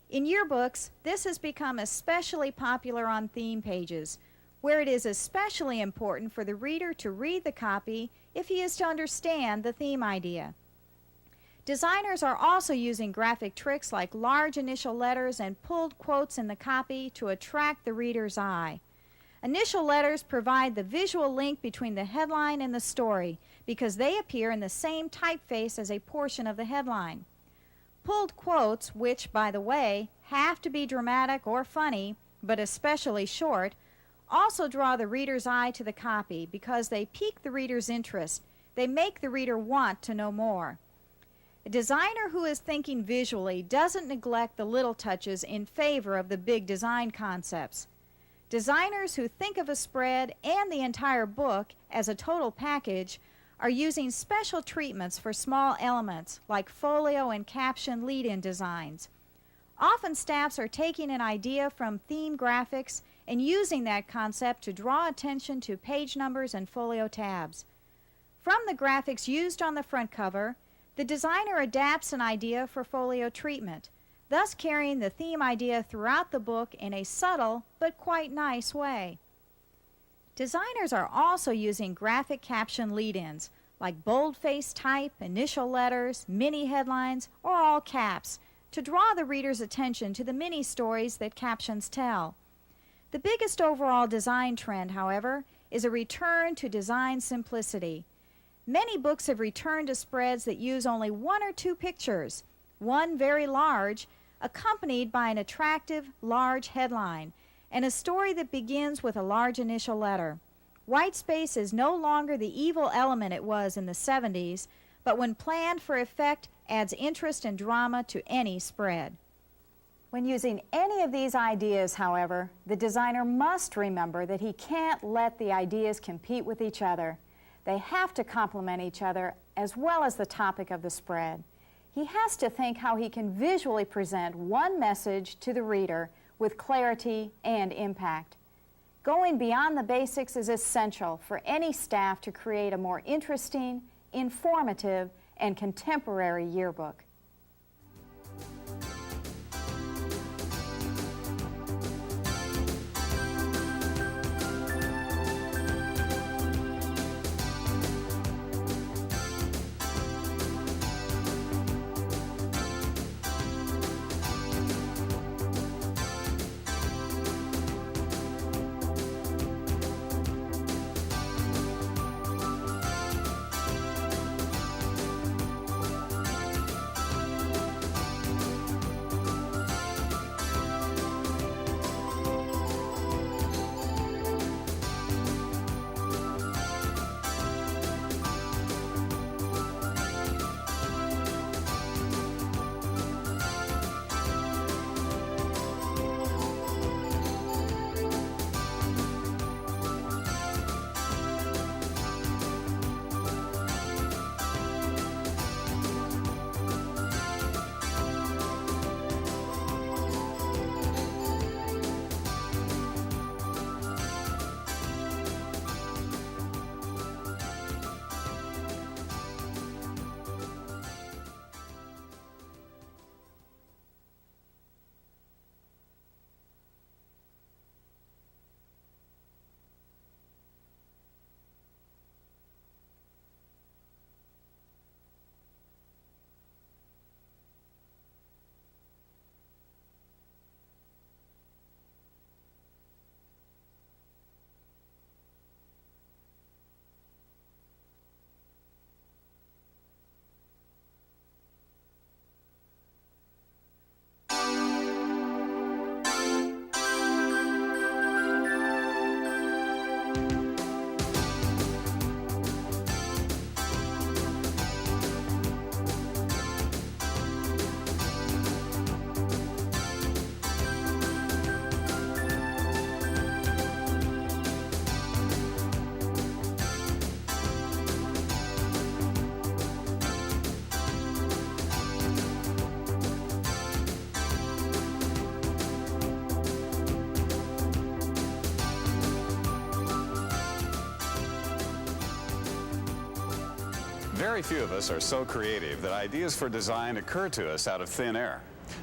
In yearbooks, this has become especially popular on theme pages, where it is especially important for the reader to read the copy if he is to understand the theme idea. Designers are also using graphic tricks like large initial letters and pulled quotes in the copy to attract the reader's eye. Initial letters provide the visual link between the headline and the story because they appear in the same typeface as a portion of the headline. Pulled quotes, which, by the way, have to be dramatic or funny, but especially short, also draw the reader's eye to the copy because they pique the reader's interest. They make the reader want to know more. A designer who is thinking visually doesn't neglect the little touches in favor of the big design concepts. Designers who think of a spread and the entire book as a total package are using special treatments for small elements like folio and caption lead-in designs. Often staffs are taking an idea from theme graphics and using that concept to draw attention to page numbers and folio tabs. From the graphics used on the front cover, the designer adapts an idea for folio treatment, thus carrying the theme idea throughout the book in a subtle but quite nice way. Designers are also using graphic caption lead-ins like boldface type, initial letters, mini headlines, or all caps to draw the reader's attention to the mini stories that captions tell. The biggest overall design trend, however, is a return to design simplicity. Many books have returned to spreads that use only one or two pictures, one very large, accompanied by an attractive, large headline, and a story that begins with a large initial letter. White space is no longer the evil element it was in the 70s, but when planned for effect, adds interest and drama to any spread. When using any of these ideas, however, the designer must remember that he can't let the ideas compete with each other. They have to complement each other as well as the topic of the spread. He has to think how he can visually present one message to the reader with clarity and impact. Going beyond the basics is essential for any staff to create a more interesting, informative, and contemporary yearbook. Very few of us are so creative that ideas for design occur to us out of thin air.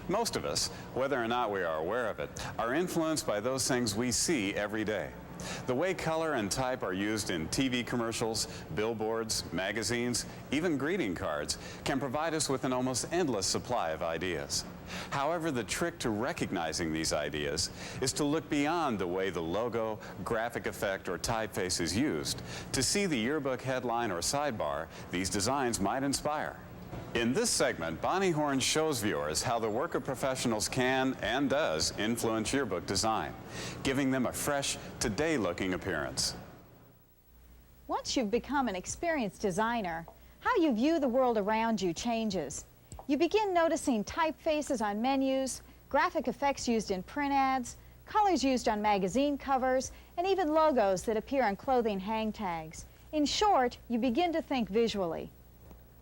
Most of us, whether or not we are aware of it, are influenced by those things we see every day. The way color and type are used in TV commercials, billboards, magazines, even greeting cards can provide us with an almost endless supply of ideas. However, the trick to recognizing these ideas is to look beyond the way the logo, graphic effect, or typeface is used to see the yearbook headline or sidebar these designs might inspire. In this segment, Bonnie Horn shows viewers how the work of professionals can and does influence yearbook design, giving them a fresh, today-looking appearance. Once you've become an experienced designer, how you view the world around you changes. You begin noticing typefaces on menus, graphic effects used in print ads, colors used on magazine covers, and even logos that appear on clothing hang tags. In short, you begin to think visually.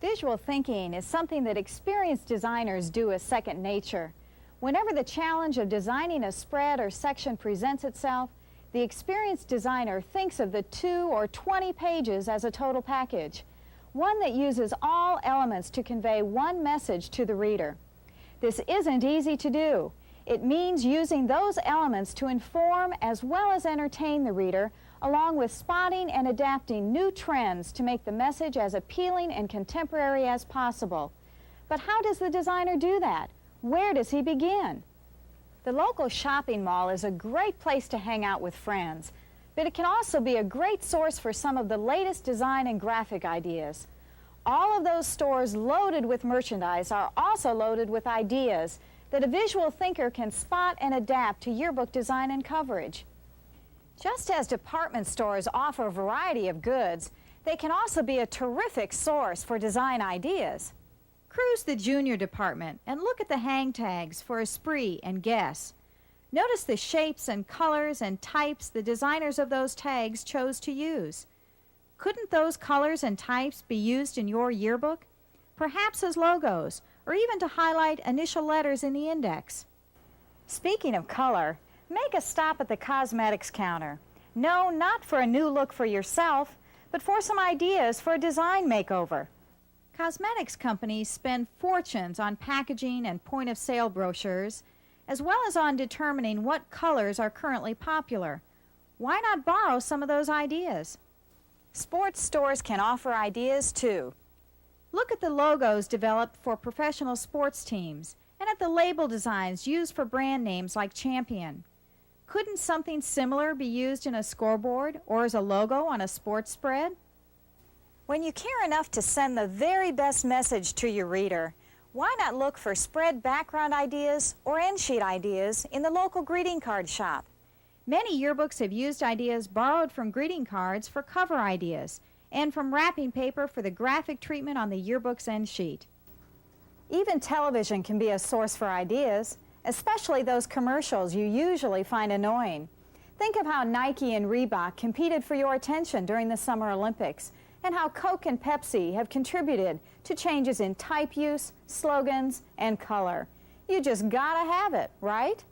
Visual thinking is something that experienced designers do as second nature. Whenever the challenge of designing a spread or section presents itself, the experienced designer thinks of the 2 or 20 pages as a total package, one that uses all elements to convey one message to the reader. This isn't easy to do. It means using those elements to inform as well as entertain the reader, along with spotting and adapting new trends to make the message as appealing and contemporary as possible. But how does the designer do that? Where does he begin? The local shopping mall is a great place to hang out with friends, but it can also be a great source for some of the latest design and graphic ideas. All of those stores loaded with merchandise are also loaded with ideas that a visual thinker can spot and adapt to yearbook design and coverage. Just as department stores offer a variety of goods, they can also be a terrific source for design ideas. Cruise the junior department and look at the hang tags for Esprit and Guess. Notice the shapes and colors and types the designers of those tags chose to use. Couldn't those colors and types be used in your yearbook? Perhaps as logos, or even to highlight initial letters in the index. Speaking of color, make a stop at the cosmetics counter. No, not for a new look for yourself, but for some ideas for a design makeover. Cosmetics companies spend fortunes on packaging and point-of-sale brochures, as well as on determining what colors are currently popular. Why not borrow some of those ideas? Sports stores can offer ideas too. Look at the logos developed for professional sports teams and at the label designs used for brand names like Champion. Couldn't something similar be used in a scoreboard or as a logo on a sports spread? When you care enough to send the very best message to your reader, why not look for spread background ideas or end sheet ideas in the local greeting card shop? Many yearbooks have used ideas borrowed from greeting cards for cover ideas and from wrapping paper for the graphic treatment on the yearbook's end sheet. Even television can be a source for ideas, especially those commercials you usually find annoying. Think of how Nike and Reebok competed for your attention during the Summer Olympics, and how Coke and Pepsi have contributed to changes in type use, slogans, and color. You just gotta have it, right?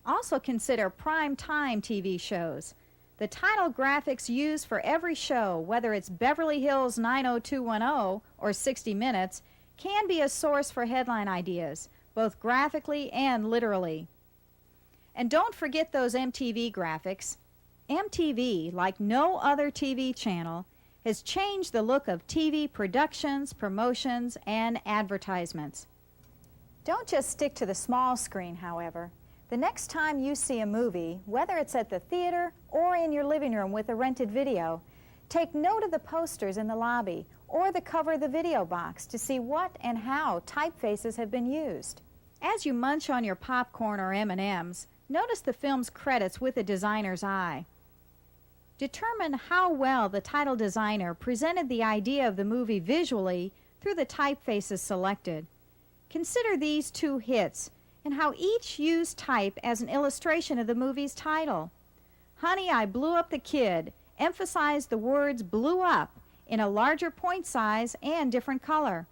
Also consider prime time TV shows. The title graphics used for every show, whether it's Beverly Hills 90210 or 60 Minutes, can be a source for headline ideas, both graphically and literally. And don't forget those MTV graphics. MTV, like no other TV channel, has changed the look of TV productions, promotions, and advertisements. Don't just stick to the small screen, however. The next time you see a movie, whether it's at the theater or in your living room with a rented video, take note of the posters in the lobby or the cover of the video box to see what and how typefaces have been used. As you munch on your popcorn or M&Ms, notice the film's credits with a designer's eye. Determine how well the title designer presented the idea of the movie visually through the typefaces selected. Consider these two hits and how each used type as an illustration of the movie's title. Honey, I Blew Up the Kid emphasized the words blew up in a larger point size and different color.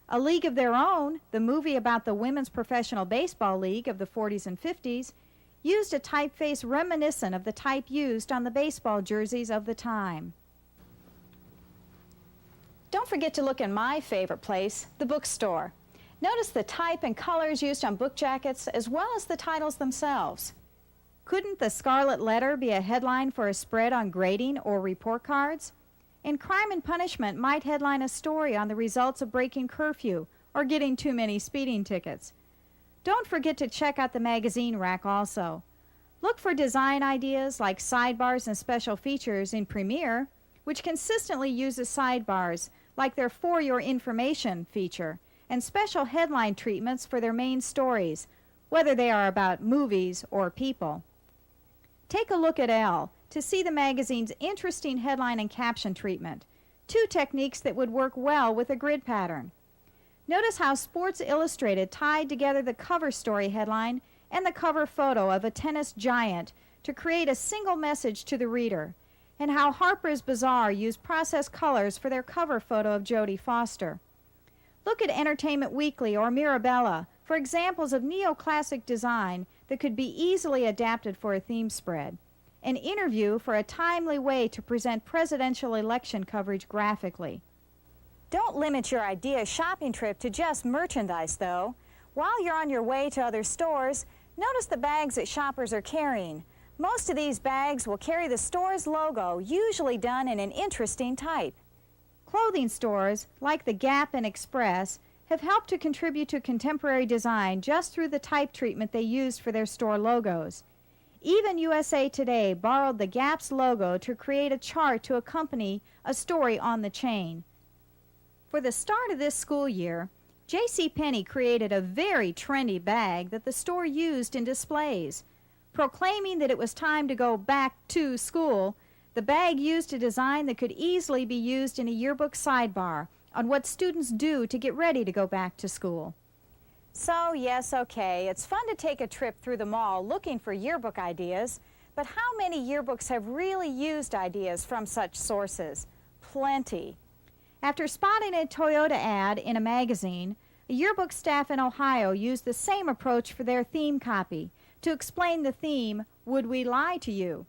A League of Their Own, the movie about the Women's Professional Baseball League of the 40s and 50s, used a typeface reminiscent of the type used on the baseball jerseys of the time. Don't forget to look in my favorite place, the bookstore. Notice the type and colors used on book jackets as well as the titles themselves. Couldn't the scarlet letter be a headline for a spread on grading or report cards? And Crime and Punishment might headline a story on the results of breaking curfew or getting too many speeding tickets. Don't forget to check out the magazine rack also. Look for design ideas like sidebars and special features in Premiere, which consistently uses sidebars like their For Your Information feature, and special headline treatments for their main stories, whether they are about movies or people. Take a look at Elle to see the magazine's interesting headline and caption treatment, two techniques that would work well with a grid pattern. Notice how Sports Illustrated tied together the cover story headline and the cover photo of a tennis giant to create a single message to the reader, and how Harper's Bazaar used processed colors for their cover photo of Jodie Foster. Look at Entertainment Weekly or Mirabella for examples of neoclassic design that could be easily adapted for a theme spread. An Interview for a timely way to present presidential election coverage graphically. Don't limit your idea shopping trip to just merchandise, though. While you're on your way to other stores, notice the bags that shoppers are carrying. Most of these bags will carry the store's logo, usually done in an interesting type. Clothing stores, like the Gap and Express, have helped to contribute to contemporary design just through the type treatment they used for their store logos. Even USA Today borrowed the Gap's logo to create a chart to accompany a story on the chain. For the start of this school year, JCPenney created a very trendy bag that the store used in displays. Proclaiming that it was time to go back to school, the bag used a design that could easily be used in a yearbook sidebar on what students do to get ready to go back to school. So, yes, okay, it's fun to take a trip through the mall looking for yearbook ideas, but how many yearbooks have really used ideas from such sources? Plenty. After spotting a Toyota ad in a magazine, a yearbook staff in Ohio used the same approach for their theme copy to explain the theme, Would We Lie to You?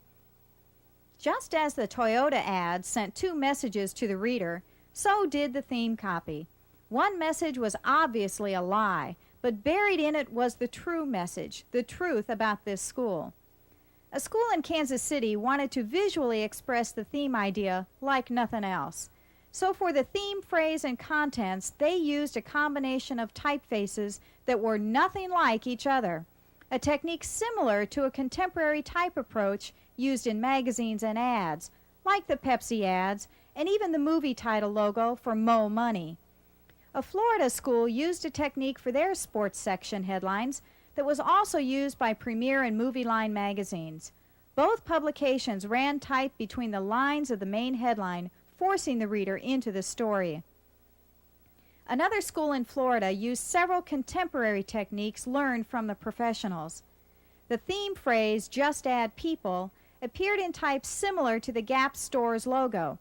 Just as the Toyota ad sent two messages to the reader, so did the theme copy. One message was obviously a lie, but buried in it was the true message, the truth about this school. A school in Kansas City wanted to visually express the theme idea like nothing else. So for the theme phrase and contents, they used a combination of typefaces that were nothing like each other, a technique similar to a contemporary type approach used in magazines and ads, like the Pepsi ads and even the movie title logo for Mo Money. A Florida school used a technique for their sports section headlines that was also used by Premiere and Movie Line magazines. Both publications ran type between the lines of the main headline, forcing the reader into the story. Another school in Florida used several contemporary techniques learned from the professionals. The theme phrase, Just Add People, appeared in type similar to the Gap store's logo.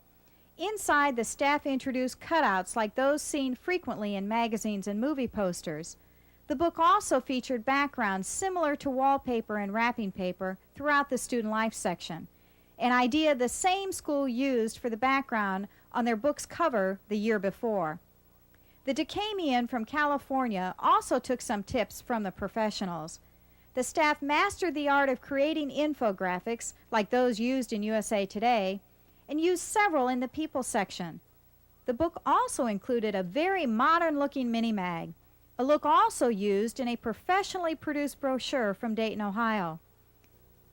Inside, the staff introduced cutouts like those seen frequently in magazines and movie posters. The book also featured backgrounds similar to wallpaper and wrapping paper throughout the student life section, an idea the same school used for the background on their book's cover the year before. The Decamean from California also took some tips from the professionals. The staff mastered the art of creating infographics like those used in USA Today, and used several in the People section. The book also included a very modern-looking mini-mag, a look also used in a professionally produced brochure from Dayton, Ohio.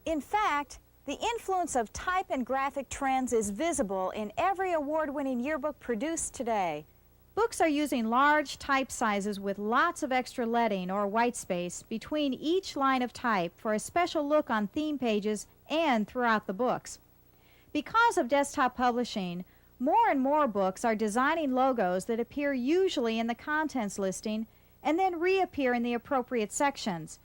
In fact, the influence of type and graphic trends is visible in every award-winning yearbook produced today. Books are using large type sizes with lots of extra leading or white space between each line of type for a special look on theme pages and throughout the books. Because of desktop publishing, more and more books are designing logos that appear usually in the contents listing and then reappear in the appropriate sections.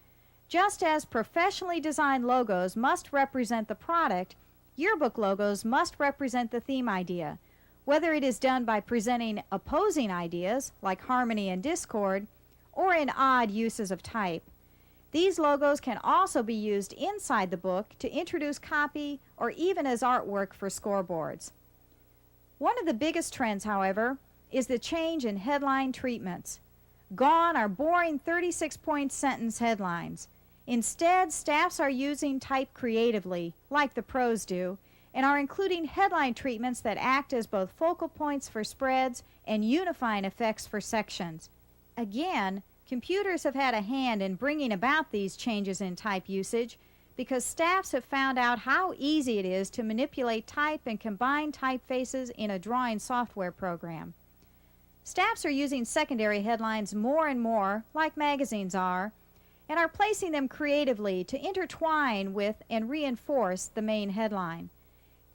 Just as professionally designed logos must represent the product, yearbook logos must represent the theme idea, whether it is done by presenting opposing ideas like harmony and discord, or in odd uses of type. These logos can also be used inside the book to introduce copy or even as artwork for scoreboards. One of the biggest trends, however, is the change in headline treatments. Gone are boring 36-point sentence headlines. Instead, staffs are using type creatively, like the pros do, and are including headline treatments that act as both focal points for spreads and unifying effects for sections. Again, computers have had a hand in bringing about these changes in type usage because staffs have found out how easy it is to manipulate type and combine typefaces in a drawing software program. Staffs are using secondary headlines more and more, like magazines are, and are placing them creatively to intertwine with and reinforce the main headline.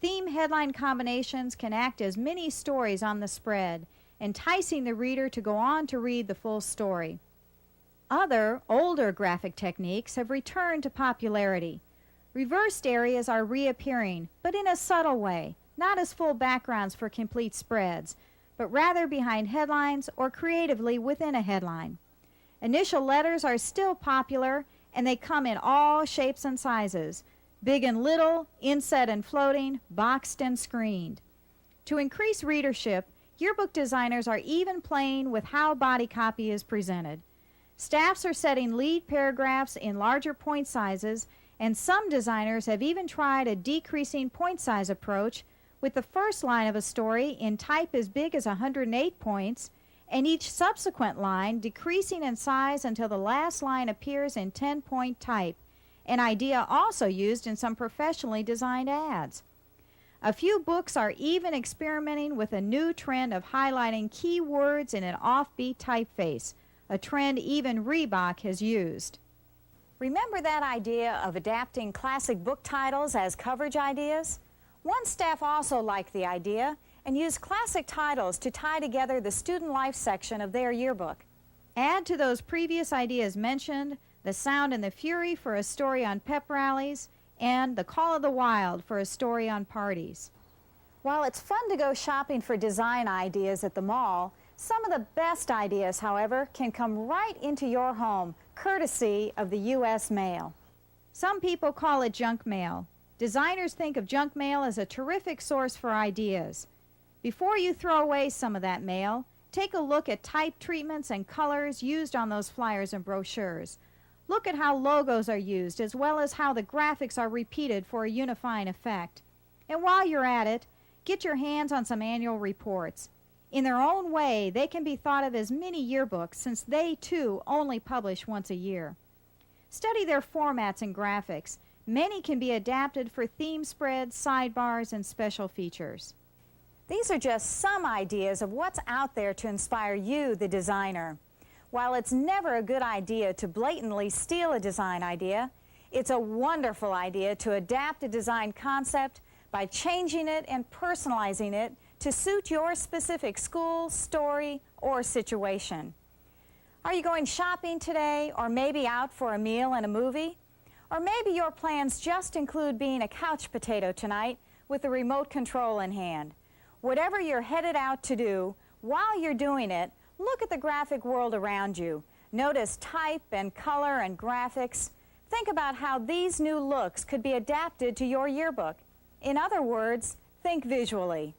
Theme headline combinations can act as mini stories on the spread, enticing the reader to go on to read the full story. Other, older graphic techniques have returned to popularity. Reversed areas are reappearing, but in a subtle way, not as full backgrounds for complete spreads, but rather behind headlines or creatively within a headline. Initial letters are still popular, and they come in all shapes and sizes, big and little, inset and floating, boxed and screened. To increase readership, yearbook designers are even playing with how body copy is presented. Staffs are setting lead paragraphs in larger point sizes, and some designers have even tried a decreasing point size approach with the first line of a story in type as big as 108 points, and each subsequent line decreasing in size until the last line appears in 10-point type, an idea also used in some professionally designed ads. A few books are even experimenting with a new trend of highlighting key words in an offbeat typeface, a trend even Reebok has used. Remember that idea of adapting classic book titles as coverage ideas? One staff also liked the idea and used classic titles to tie together the student life section of their yearbook. Add to those previous ideas mentioned The Sound and the Fury for a story on pep rallies, and The Call of the Wild for a story on parties. While it's fun to go shopping for design ideas at the mall, some of the best ideas, however, can come right into your home, courtesy of the U.S. mail. Some people call it junk mail. Designers think of junk mail as a terrific source for ideas. Before you throw away some of that mail, take a look at type treatments and colors used on those flyers and brochures. Look at how logos are used, as well as how the graphics are repeated for a unifying effect. And while you're at it, get your hands on some annual reports. In their own way, they can be thought of as mini yearbooks, since they, too, only publish once a year. Study their formats and graphics. Many can be adapted for theme spreads, sidebars, and special features. These are just some ideas of what's out there to inspire you, the designer. While it's never a good idea to blatantly steal a design idea, it's a wonderful idea to adapt a design concept by changing it and personalizing it to suit your specific school, story, or situation. Are you going shopping today, or maybe out for a meal and a movie? Or maybe your plans just include being a couch potato tonight with a remote control in hand. Whatever you're headed out to do, while you're doing it, look at the graphic world around you. Notice type and color and graphics. Think about how these new looks could be adapted to your yearbook. In other words, think visually.